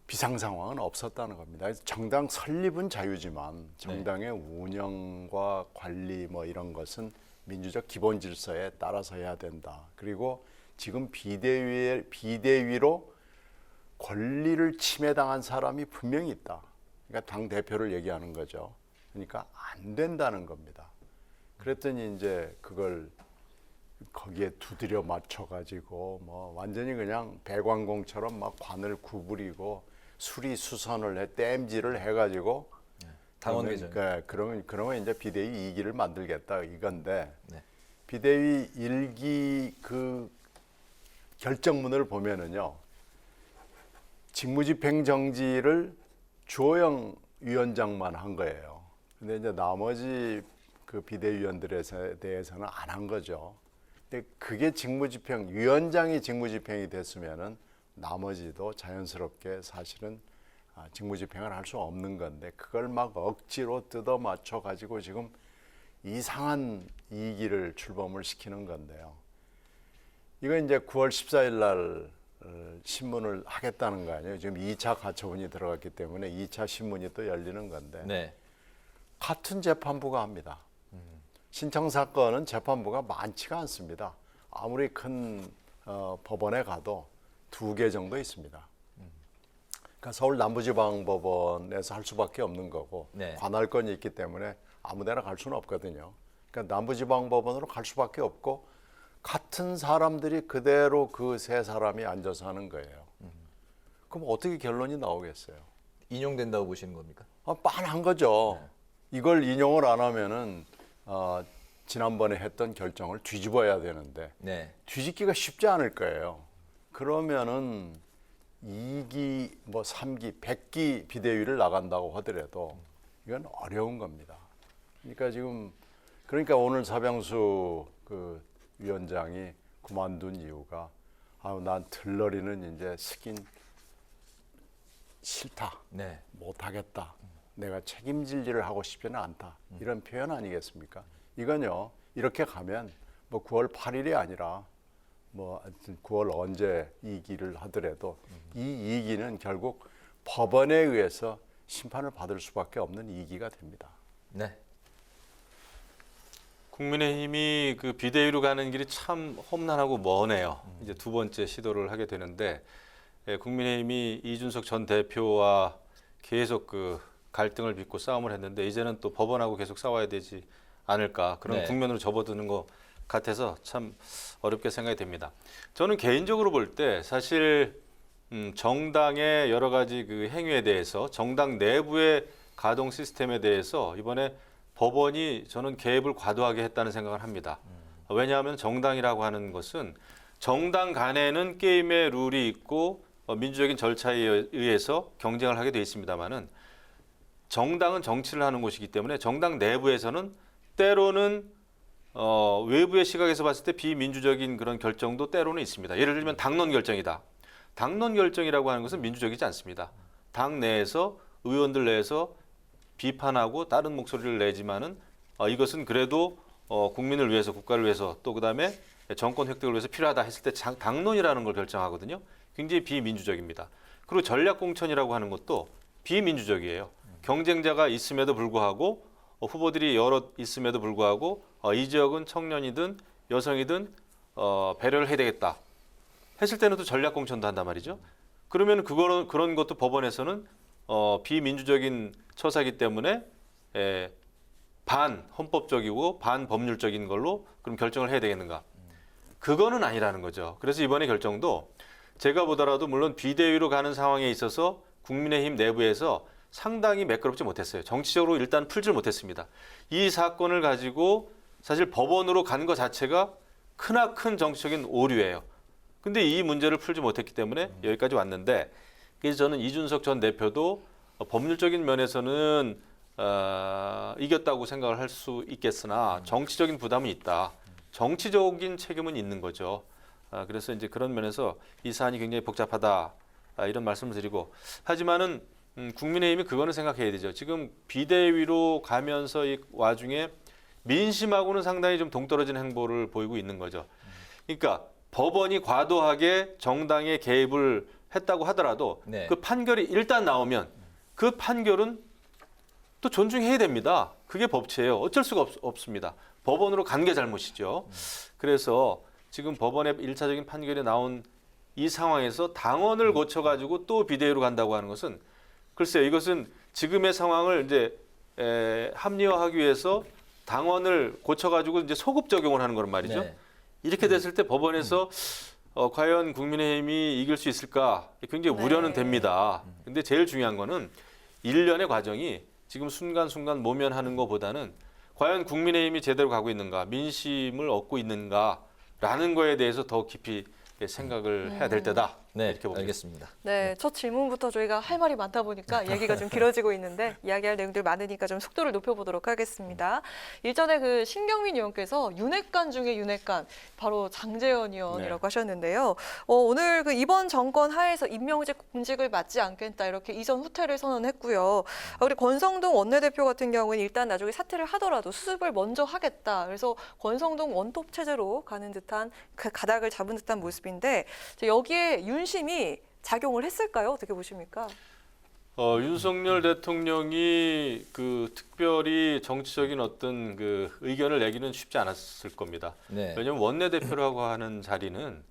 비상 상황은 없었다는 겁니다. 정당 설립은 자유지만 정당의 운영과 관리 뭐 이런 것은 민주적 기본 질서에 따라서 해야 된다. 그리고 지금 비대위로 권리를 침해당한 사람이 분명히 있다. 그러니까 당 대표를 얘기하는 거죠. 그러니까 안 된다는 겁니다. 그랬더니 이제 그걸 거기에 두드려 맞춰가지고 뭐 완전히 그냥 배관공처럼 막 관을 구부리고 수리수선을 땜질을 해가지고 당원 개정. 그러면 이제 비대위 2기를 만들겠다 이건데 비대위 1기 그 결정문을 보면은요 직무집행정지를 주호영 위원장만 한 거예요. 근데 이제 나머지 그 비대위원들에 대해서는 안 한 거죠. 근데 그게 위원장이 직무집행이 됐으면은 나머지도 자연스럽게 사실은 직무집행을 할 수 없는 건데 그걸 막 억지로 뜯어 맞춰 가지고 지금 이상한 2기를 출범을 시키는 건데요. 이거 이제 9월 14일 날 신문을 하겠다는 거 아니에요. 지금 2차 가처분이 들어갔기 때문에 2차 신문이 또 열리는 건데 같은 재판부가 합니다. 신청 사건은 재판부가 많지가 않습니다. 아무리 큰 법원에 가도 2개 정도 있습니다. 그러니까 서울 남부지방법원에서 할 수밖에 없는 거고 관할권이 있기 때문에 아무데나 갈 수는 없거든요. 그러니까 남부지방법원으로 갈 수밖에 없고 같은 사람들이 그대로 그 세 사람이 앉아서 하는 거예요. 그럼 어떻게 결론이 나오겠어요? 인용된다고 보시는 겁니까? 빤한 거죠. 이걸 인용을 안 하면은 지난번에 했던 결정을 뒤집어야 되는데 뒤집기가 쉽지 않을 거예요. 그러면은 2기, 뭐 3기, 100기 비대위를 나간다고 하더라도 이건 어려운 겁니다. 그러니까 오늘 서병수 그 위원장이 그만둔 이유가 난 들러리는 이제 스킨 싫다, 못하겠다. 내가 책임질 일을 하고 싶지는 않다. 이런 표현 아니겠습니까? 이건요, 이렇게 가면 뭐 9월 8일이 아니라 뭐 9월 언제 2기를 하더라도 이 2기는 결국 법원에 의해서 심판을 받을 수밖에 없는 2기가 됩니다. 네. 국민의힘이 그 비대위로 가는 길이 참 험난하고 머네요. 이제 두 번째 시도를 하게 되는데 국민의힘이 이준석 전 대표와 계속 그 갈등을 빚고 싸움을 했는데 이제는 또 법원하고 계속 싸워야 되지 않을까 그런 국면으로 접어드는 것 같아서 참 어렵게 생각이 됩니다. 저는 개인적으로 볼 때 사실 정당의 여러 가지 그 행위에 대해서 정당 내부의 가동 시스템에 대해서 이번에 법원이 저는 개입을 과도하게 했다는 생각을 합니다. 왜냐하면 정당이라고 하는 것은 정당 간에는 게임의 룰이 있고 민주적인 절차에 의해서 경쟁을 하게 돼 있습니다만은 정당은 정치를 하는 곳이기 때문에 정당 내부에서는 때로는 외부의 시각에서 봤을 때 비민주적인 그런 결정도 때로는 있습니다. 예를 들면 당론 결정이다. 당론 결정이라고 하는 것은 민주적이지 않습니다. 당 내에서 의원들 내에서 비판하고 다른 목소리를 내지만은 이것은 그래도 국민을 위해서 국가를 위해서 또 그다음에 정권 획득을 위해서 필요하다 했을 때 당론이라는 걸 결정하거든요. 굉장히 비민주적입니다. 그리고 전략 공천이라고 하는 것도 비민주적이에요. 경쟁자가 있음에도 불구하고 후보들이 여럿 있음에도 불구하고 이 지역은 청년이든 여성이든 배려를 해야 되겠다 했을 때는 또 전략 공천도 한단 말이죠. 그러면 그런 것도 법원에서는 비민주적인 처사이기 때문에 반헌법적이고 반법률적인 걸로 그럼 결정을 해야 되겠는가? 그거는 아니라는 거죠. 그래서 이번에 결정도 제가 보더라도 물론 비대위로 가는 상황에 있어서 국민의힘 내부에서 상당히 매끄럽지 못했어요. 정치적으로 일단 풀질 못했습니다. 이 사건을 가지고 사실 법원으로 간 것 자체가 크나큰 정치적인 오류예요. 근데 이 문제를 풀지 못했기 때문에 여기까지 왔는데, 그래서 저는 이준석 전 대표도 법률적인 면에서는 이겼다고 생각을 할 수 있겠으나 정치적인 부담은 있다. 정치적인 책임은 있는 거죠. 그래서 이제 그런 면에서 이 사안이 굉장히 복잡하다 이런 말씀을 드리고, 하지만은 국민의힘이 그거는 생각해야 되죠. 지금 비대위로 가면서 이 와중에 민심하고는 상당히 좀 동떨어진 행보를 보이고 있는 거죠. 그러니까 법원이 과도하게 정당에 개입을 했다고 하더라도 네. 그 판결이 일단 나오면 그 판결은 또 존중해야 됩니다. 그게 법치예요. 어쩔 수가 없습니다. 법원으로 간 게 잘못이죠. 그래서 지금 법원의 1차적인 판결이 나온 이 상황에서 당원을 고쳐가지고 또 비대위로 간다고 하는 것은, 글쎄요, 이것은 지금의 상황을 이제 합리화하기 위해서 당원을 고쳐가지고 이제 소급 적용을 하는 거란 말이죠. 네. 이렇게 됐을 때 법원에서 과연 국민의힘이 이길 수 있을까 굉장히 우려는 됩니다. 근데 제일 중요한 거는 일련의 과정이 지금 순간순간 모면하는 것보다는 과연 국민의힘이 제대로 가고 있는가, 민심을 얻고 있는가라는 거에 대해서 더 깊이 생각을 해야 될 때다. 네, 이렇게 봅니다. 알겠습니다. 네, 첫 질문부터 저희가 할 말이 많다 보니까 얘기가 좀 길어지고 있는데 이야기할 내용들 많으니까 좀 속도를 높여보도록 하겠습니다. 일전에 그 신경민 의원께서 윤핵관 중에 윤핵관, 바로 장제원 의원이라고 하셨는데요. 오늘 그 이번 정권 하에서 임명직 공직을 맡지 않겠다 이렇게 이전 후퇴를 선언했고요. 우리 권성동 원내대표 같은 경우는 일단 나중에 사퇴를 하더라도 수습을 먼저 하겠다. 그래서 권성동 원톱 체제로 가는 듯한 그 가닥을 잡은 듯한 모습인데, 여기에 윤심이 작용을 했을까요? 어떻게 보십니까? 윤석열 대통령이 그 특별히 정치적인 어떤 그 의견을 내기는 쉽지 않았을 겁니다. 네. 왜냐하면 원내대표라고 하는 자리는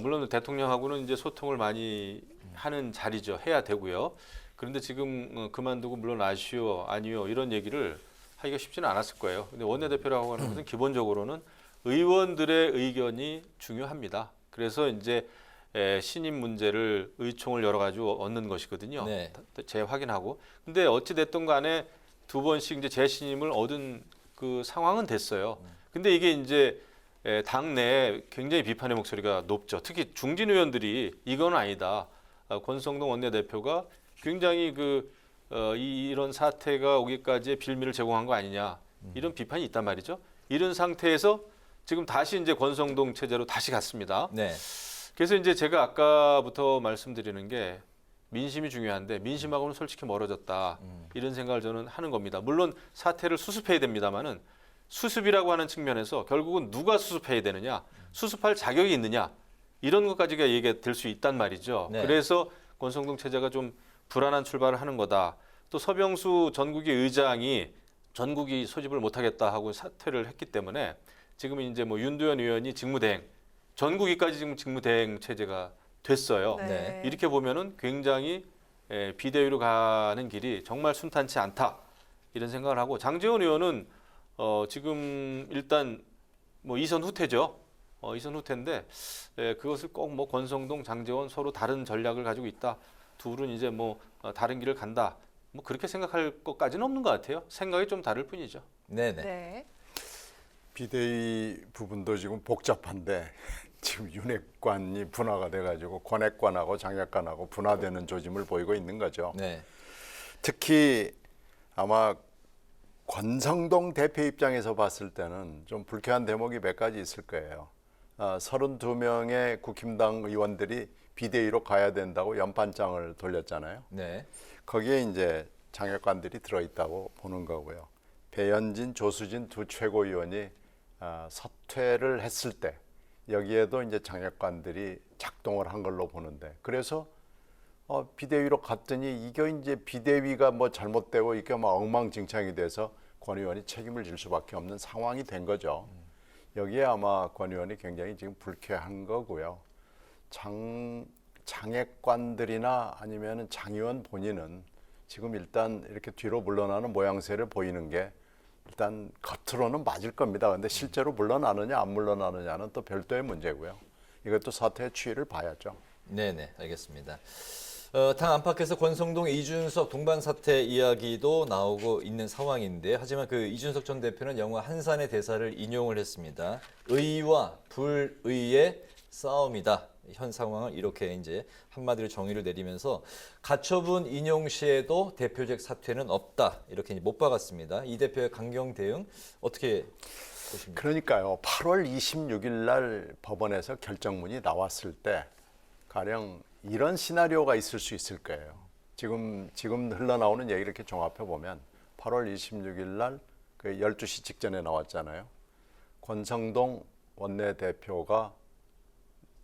물론 대통령하고는 이제 소통을 많이 하는 자리죠. 해야 되고요. 그런데 지금 그만두고 물론 아니요 이런 얘기를 하기가 쉽지는 않았을 거예요. 근데 원내대표라고 하는 것은 기본적으로는 의원들의 의견이 중요합니다. 그래서 이제 신임 문제를 의총을 열어가지고 얻는 것이거든요. 네. 재확인하고. 근데 어찌 됐든 간에 두 번씩 이제 재신임을 얻은 그 상황은 됐어요. 근데 이게 이제 당 내에 굉장히 비판의 목소리가 높죠. 특히 중진 의원들이 이건 아니다. 권성동 원내대표가 굉장히 이런 사태가 오기까지의 빌미를 제공한 거 아니냐. 이런 비판이 있단 말이죠. 이런 상태에서 지금 다시 이제 권성동 체제로 다시 갔습니다. 네. 그래서 이제 제가 아까부터 말씀드리는 게 민심이 중요한데 민심하고는 솔직히 멀어졌다. 이런 생각을 저는 하는 겁니다. 물론 사태를 수습해야 됩니다만은 수습이라고 하는 측면에서 결국은 누가 수습해야 되느냐, 수습할 자격이 있느냐, 이런 것까지가 얘기가 될 수 있단 말이죠. 네. 그래서 권성동 체제가 좀 불안한 출발을 하는 거다. 또 서병수 전국위 의장이 전국위 소집을 못하겠다 하고 사퇴를 했기 때문에 지금 이제 뭐 윤두현 의원이 직무대행, 전국위까지 지금 직무대행 체제가 됐어요. 네. 이렇게 보면은 굉장히 비대위로 가는 길이 정말 순탄치 않다 이런 생각을 하고, 장제원 의원은 지금 일단 뭐 이선 후퇴죠. 이선 후퇴인데 그것을 꼭 뭐 권성동, 장제원 서로 다른 전략을 가지고 있다. 둘은 이제 뭐 다른 길을 간다. 뭐 그렇게 생각할 것까지는 없는 것 같아요. 생각이 좀 다를 뿐이죠. 네네. 네. 비대위 부분도 지금 복잡한데 지금 윤핵관이 분화가 돼가지고 권핵관하고 장핵관하고 분화되는 조짐을 보이고 있는 거죠. 네. 특히 아마 권성동 대표 입장에서 봤을 때는 좀 불쾌한 대목이 몇 가지 있을 거예요. 32명의 국힘당 의원들이 비대위로 가야 된다고 연판장을 돌렸잖아요. 네. 거기에 이제 장역관들이 들어있다고 보는 거고요. 배현진, 조수진 두 최고위원이 사퇴를 했을 때 여기에도 이제 장역관들이 작동을 한 걸로 보는데, 그래서 비대위로 갔더니 이게 이제 비대위가 뭐 잘못되고 이게 막 엉망진창이 돼서 권 의원이 책임을 질 수밖에 없는 상황이 된 거죠. 여기에 아마 권 의원이 굉장히 지금 불쾌한 거고요. 장액관들이나 아니면은 장 의원 본인은 지금 일단 이렇게 뒤로 물러나는 모양새를 보이는 게 일단 겉으로는 맞을 겁니다. 근데 실제로 물러나느냐 안 물러나느냐는 또 별도의 문제고요. 이것도 사태의 추이를 봐야죠. 네네, 알겠습니다. 당 안팎에서 권성동, 이준석 동반 사태 이야기도 나오고 있는 상황인데, 하지만 그 이준석 전 대표는 영화 한산의 대사를 인용을 했습니다. 의와 불의의 싸움이다. 현 상황을 이렇게 이제 한마디로 정의를 내리면서 가처분 인용 시에도 대표적 사퇴는 없다. 이렇게 못 박았습니다. 이 대표의 강경 대응 어떻게 보십니까? 그러니까요. 8월 26일 날 법원에서 결정문이 나왔을 때 가령 이런 시나리오가 있을 수 있을 거예요. 지금 흘러나오는 얘기 이렇게 종합해 보면 8월 26일 날 그 12시 직전에 나왔잖아요. 권성동 원내대표가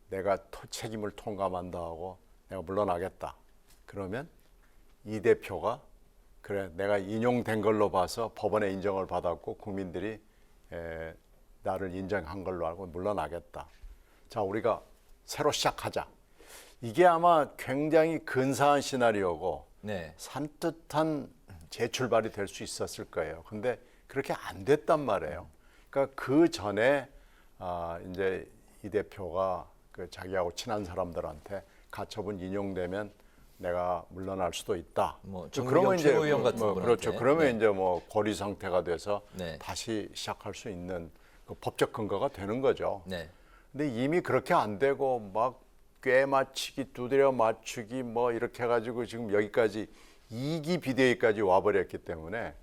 내가 책임을 통감한다 하고 내가 물러나겠다. 그러면 이 대표가 그래 내가 인용된 걸로 봐서 법원의 인정을 받았고 국민들이 나를 인정한 걸로 알고 물러나겠다. 자, 우리가 새로 시작하자. 이게 아마 굉장히 근사한 시나리오고 네. 산뜻한 재출발이 될 수 있었을 거예요. 근데 그렇게 안 됐단 말이에요. 그러니까 그 전에 이제 이 대표가 그 자기하고 친한 사람들한테 가처분 인용되면 내가 물러날 수도 있다. 뭐 그러면 이제 최고위원 같은 분한테. 그렇죠. 그러면 네. 이제 뭐 고리 상태가 돼서 네. 다시 시작할 수 있는 그 법적 근거가 되는 거죠. 네. 근데 이미 그렇게 안 되고 막 꽤 맞추기, 두드려 맞추기 뭐 이렇게 해가지고 지금 여기까지 2기 비대위까지 와버렸기 때문에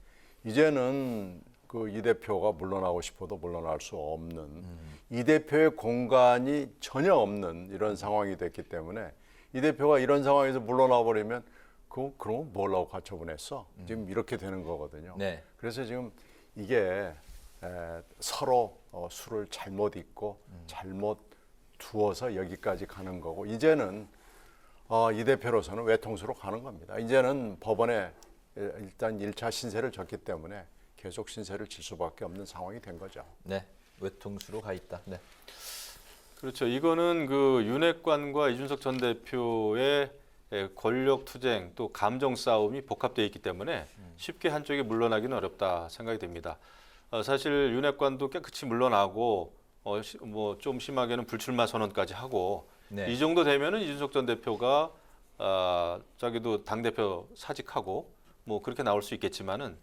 이제는 그 이 대표가 물러나고 싶어도 물러날 수 없는 이 대표의 공간이 전혀 없는 이런 상황이 됐기 때문에 이 대표가 이런 상황에서 물러나 버리면 그럼 뭘 하고 가처분했어? 지금 이렇게 되는 거거든요. 네. 그래서 지금 이게 서로 수를 잘못 잇고 잘못 두어서 여기까지 가는 거고, 이제는 이 대표로서는 외통수로 가는 겁니다. 이제는 법원에 일단 1차 신세를 졌기 때문에 계속 신세를 질 수밖에 없는 상황이 된 거죠. 네, 외통수로 가 있다. 네. 그렇죠. 이거는 그 윤핵관과 이준석 전 대표의 권력 투쟁 또 감정 싸움이 복합되어 있기 때문에 쉽게 한쪽에 물러나기는 어렵다 생각이 됩니다. 사실 윤핵관도 깨끗이 물러나고 뭐 좀 심하게는 불출마 선언까지 하고 네. 이 정도 되면은 이준석 전 대표가 자기도 당 대표 사직하고 뭐 그렇게 나올 수 있겠지만은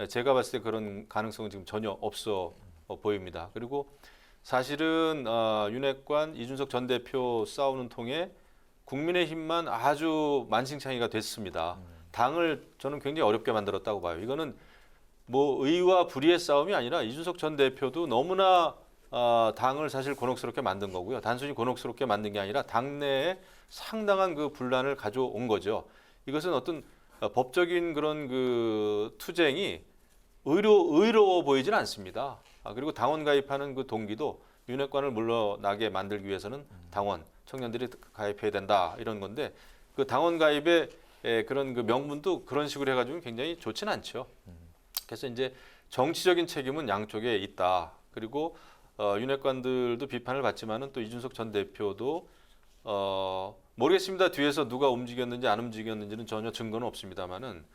제가 봤을 때 그런 가능성은 지금 전혀 없어 보입니다. 그리고 사실은 윤핵관 이준석 전 대표 싸우는 통에 국민의힘만 아주 만신창이가 됐습니다. 당을 저는 굉장히 어렵게 만들었다고 봐요. 이거는 뭐 의와 불의의 싸움이 아니라 이준석 전 대표도 너무나 당을 사실 곤혹스럽게 만든 거고요. 단순히 곤혹스럽게 만든 게 아니라 당내에 상당한 그 분란을 가져온 거죠. 이것은 어떤 법적인 그런 그 투쟁이 의로워 보이지는 않습니다. 그리고 당원 가입하는 그 동기도 윤핵관을 물러나게 만들기 위해서는 당원 청년들이 가입해야 된다 이런 건데, 그 당원 가입의 그런 그 명분도 그런 식으로 해가지고 굉장히 좋지는 않죠. 그래서 이제 정치적인 책임은 양쪽에 있다. 그리고 윤핵관들도 비판을 받지만은 또 이준석 전 대표도 모르겠습니다. 뒤에서 누가 움직였는지 안 움직였는지는 전혀 증거는 없습니다만은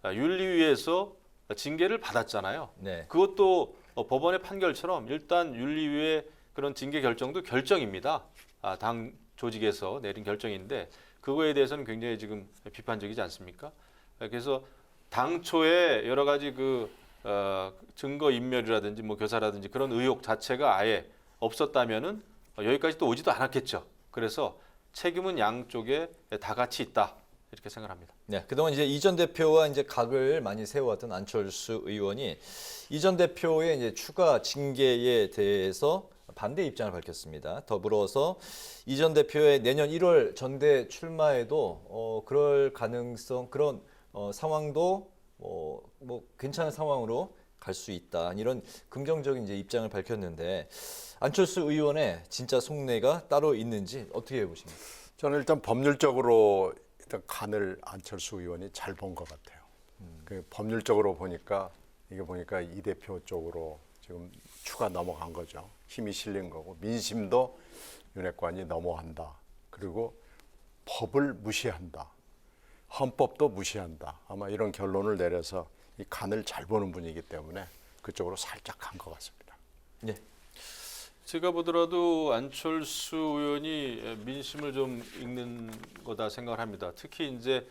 윤리위에서 징계를 받았잖아요. 네. 그것도 법원의 판결처럼 일단 윤리위의 그런 징계 결정도 결정입니다. 당 조직에서 내린 결정인데 그거에 대해서는 굉장히 지금 비판적이지 않습니까? 그래서 당초에 여러 가지 그 증거 인멸이라든지 뭐 교사라든지 그런 의혹 자체가 아예 없었다면은 여기까지 또 오지도 않았겠죠. 그래서 책임은 양쪽에 다 같이 있다. 이렇게 생각합니다. 네, 그동안 이제 이 전 대표와 이제 각을 많이 세워왔던 안철수 의원이 이 전 대표의 이제 추가 징계에 대해서 반대 입장을 밝혔습니다. 더불어서 이 전 대표의 내년 1월 전대 출마에도 그럴 가능성, 그런 상황도 뭐 괜찮은 상황으로 갈 수 있다. 이런 긍정적인 이제 입장을 밝혔는데 안철수 의원의 진짜 속내가 따로 있는지 어떻게 보십니까? 저는 일단 법률적으로 일단 간을 안철수 의원이 잘 본 것 같아요. 그 법률적으로 보니까 이 대표 쪽으로 지금 추가 넘어간 거죠. 힘이 실린 거고 민심도 윤핵관이 넘어간다. 그리고 법을 무시한다. 헌법도 무시한다. 아마 이런 결론을 내려서 이 간을 잘 보는 분이기 때문에 그쪽으로 살짝 간 것 같습니다. 네. 제가 보더라도 안철수 의원이 민심을 좀 읽는 거다 생각을 합니다. 특히 이제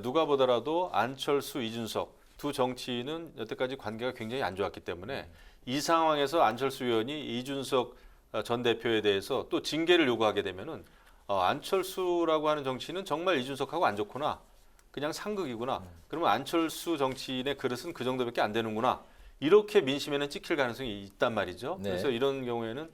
누가 보더라도 안철수, 이준석 두 정치인은 여태까지 관계가 굉장히 안 좋았기 때문에 이 상황에서 안철수 의원이 이준석 전 대표에 대해서 또 징계를 요구하게 되면은 안철수라고 하는 정치인은 정말 이준석하고 안 좋구나. 그냥 상극이구나. 그러면 안철수 정치인의 그릇은 그 정도밖에 안 되는구나. 이렇게 민심에는 찍힐 가능성이 있단 말이죠. 네. 그래서 이런 경우에는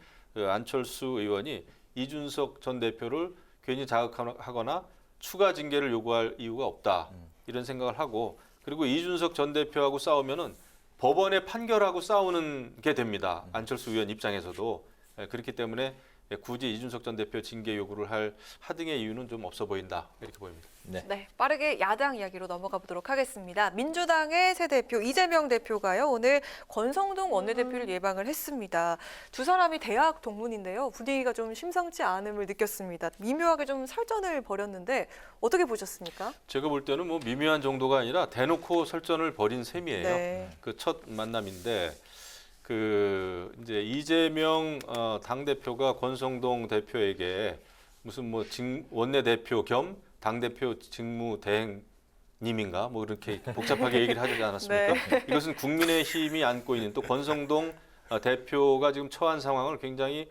안철수 의원이 이준석 전 대표를 괜히 자극하거나 추가 징계를 요구할 이유가 없다. 이런 생각을 하고 그리고 이준석 전 대표하고 싸우면은 법원의 판결하고 싸우는 게 됩니다. 안철수 의원 입장에서도. 그렇기 때문에 굳이 이준석 전 대표 징계 요구를 할 하등의 이유는 좀 없어 보인다. 이렇게 보입니다. 네, 빠르게 야당 이야기로 넘어가 보도록 하겠습니다. 민주당의 새 대표 이재명 대표가요. 오늘 권성동 원내대표를 예방을 했습니다. 두 사람이 대학 동문인데요. 분위기가 좀 심상치 않음을 느꼈습니다. 미묘하게 좀 설전을 벌였는데 어떻게 보셨습니까? 제가 볼 때는 뭐 미묘한 정도가 아니라 대놓고 설전을 벌인 셈이에요. 네. 그 첫 만남인데 그 이제 이재명 당 대표가 권성동 대표에게 무슨 뭐 원내 대표 겸 당 대표 직무 대행님인가 뭐 이렇게 복잡하게 얘기를 하지 않았습니까? 네. 이것은 국민의힘이 안고 있는 또 권성동 대표가 지금 처한 상황을 굉장히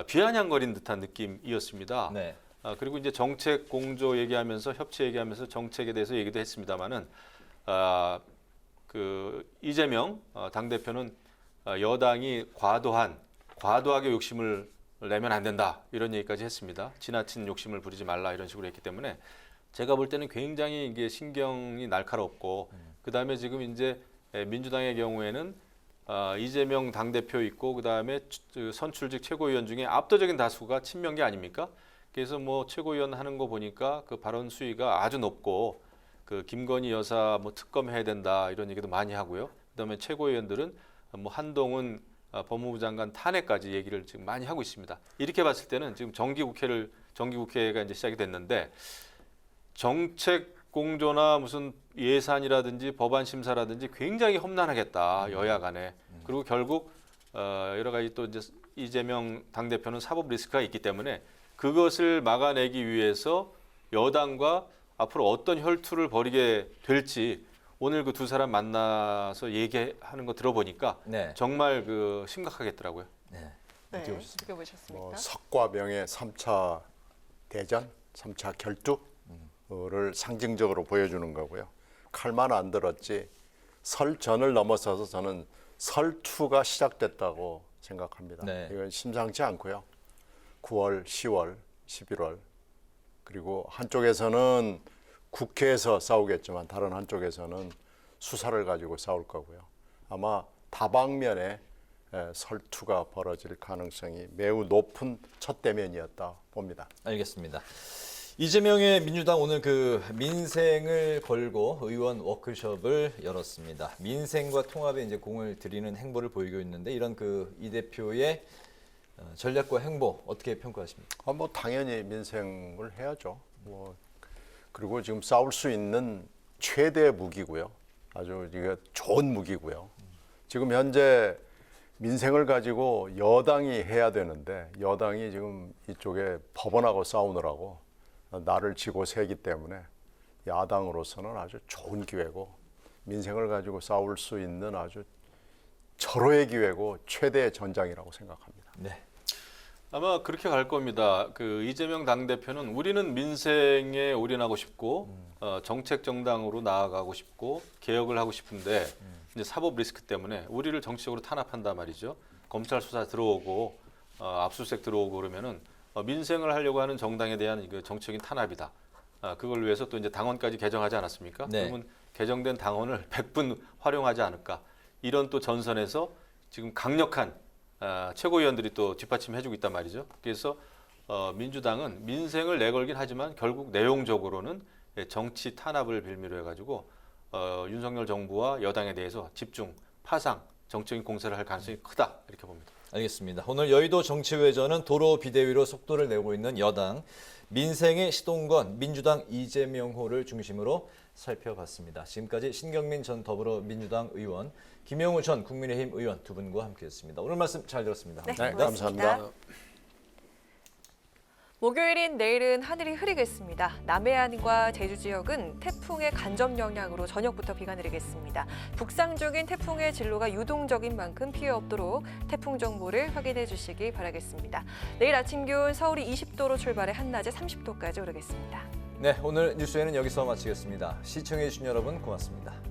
비아냥거린 듯한 느낌이었습니다. 네. 그리고 이제 정책 공조 얘기하면서 협치 얘기하면서 정책에 대해서 얘기도 했습니다만은 그 이재명 당 대표는 여당이 과도하게 욕심을 내면 안 된다 이런 얘기까지 했습니다. 지나친 욕심을 부리지 말라 이런 식으로 했기 때문에 제가 볼 때는 굉장히 이게 신경이 날카롭고 그 다음에 지금 이제 민주당의 경우에는 이재명 당 대표 있고 그 다음에 선출직 최고위원 중에 압도적인 다수가 친명계 아닙니까? 그래서 뭐 최고위원 하는 거 보니까 그 발언 수위가 아주 높고 그 김건희 여사 뭐 특검해야 된다 이런 얘기도 많이 하고요. 그다음에 최고위원들은 뭐 한동훈 법무부 장관 탄핵까지 얘기를 지금 많이 하고 있습니다. 이렇게 봤을 때는 지금 정기국회가 이제 시작이 됐는데 정책 공조나 무슨 예산이라든지 법안 심사라든지 굉장히 험난하겠다 여야 간에. 그리고 결국 여러 가지 또 이제 이재명 당 대표는 사법 리스크가 있기 때문에 그것을 막아내기 위해서 여당과 앞으로 어떤 혈투를 벌이게 될지. 오늘 그 두 사람 만나서 얘기하는 거 들어보니까 네. 정말 그 심각하겠더라고요. 네. 어떻게 보셨습니까? 석과 명의 3차 대전, 3차 결투를 상징적으로 보여주는 거고요. 칼만 안 들었지 설전을 넘어서서 저는 설투가 시작됐다고 생각합니다. 네. 이건 심상치 않고요. 9월, 10월, 11월 그리고 한쪽에서는 국회에서 싸우겠지만 다른 한쪽에서는 수사를 가지고 싸울 거고요. 아마 다방면에 설투가 벌어질 가능성이 매우 높은 첫 대면이었다 봅니다. 알겠습니다. 이재명의 민주당 오늘 그 민생을 걸고 의원 워크숍을 열었습니다. 민생과 통합에 이제 공을 들이는 행보를 보이고 있는데 이런 그 이 대표의 전략과 행보 어떻게 평가하십니까? 뭐 당연히 민생을 해야죠. 그리고 지금 싸울 수 있는 최대 무기고요. 아주 이게 좋은 무기고요. 지금 현재 민생을 가지고 여당이 해야 되는데 여당이 지금 이쪽에 법원하고 싸우느라고 날을 지고 새기 때문에 야당으로서는 아주 좋은 기회고 민생을 가지고 싸울 수 있는 아주 절호의 기회고 최대의 전장이라고 생각합니다. 네. 아마 그렇게 갈 겁니다. 그 이재명 당대표는 우리는 민생에 올인하고 싶고 정책 정당으로 나아가고 싶고 개혁을 하고 싶은데 이제 사법 리스크 때문에 우리를 정치적으로 탄압한단 말이죠. 검찰 수사 들어오고 압수수색 들어오고 그러면은 민생을 하려고 하는 정당에 대한 그 정치적인 탄압이다. 그걸 위해서 또 이제 당원까지 개정하지 않았습니까? 네. 그러면 개정된 당원을 100분 활용하지 않을까? 이런 또 전선에서 지금 강력한 최고위원들이 또 뒷받침해주고 있단 말이죠. 그래서 민주당은 민생을 내걸긴 하지만 결국 내용적으로는 정치 탄압을 빌미로 해가지고 윤석열 정부와 여당에 대해서 집중, 파상, 정적인 공세를 할 가능성이 크다 이렇게 봅니다. 알겠습니다. 오늘 여의도 정치회전은 도로 비대위로 속도를 내고 있는 여당, 민생의 시동건 민주당 이재명호를 중심으로 살펴봤습니다. 지금까지 신경민 전 더불어민주당 의원, 김영우 전 국민의힘 의원 두 분과 함께했습니다. 오늘 말씀 잘 들었습니다. 네, 감사합니다. 목요일인 내일은 하늘이 흐리겠습니다. 남해안과 제주 지역은 태풍의 간접 영향으로 저녁부터 비가 내리겠습니다. 북상 중인 태풍의 진로가 유동적인 만큼 피해 없도록 태풍 정보를 확인해 주시기 바라겠습니다. 내일 아침 기온 서울이 20도로 출발해 한낮에 30도까지 오르겠습니다. 네, 오늘 뉴스에는 여기서 마치겠습니다. 시청해 주신 여러분 고맙습니다.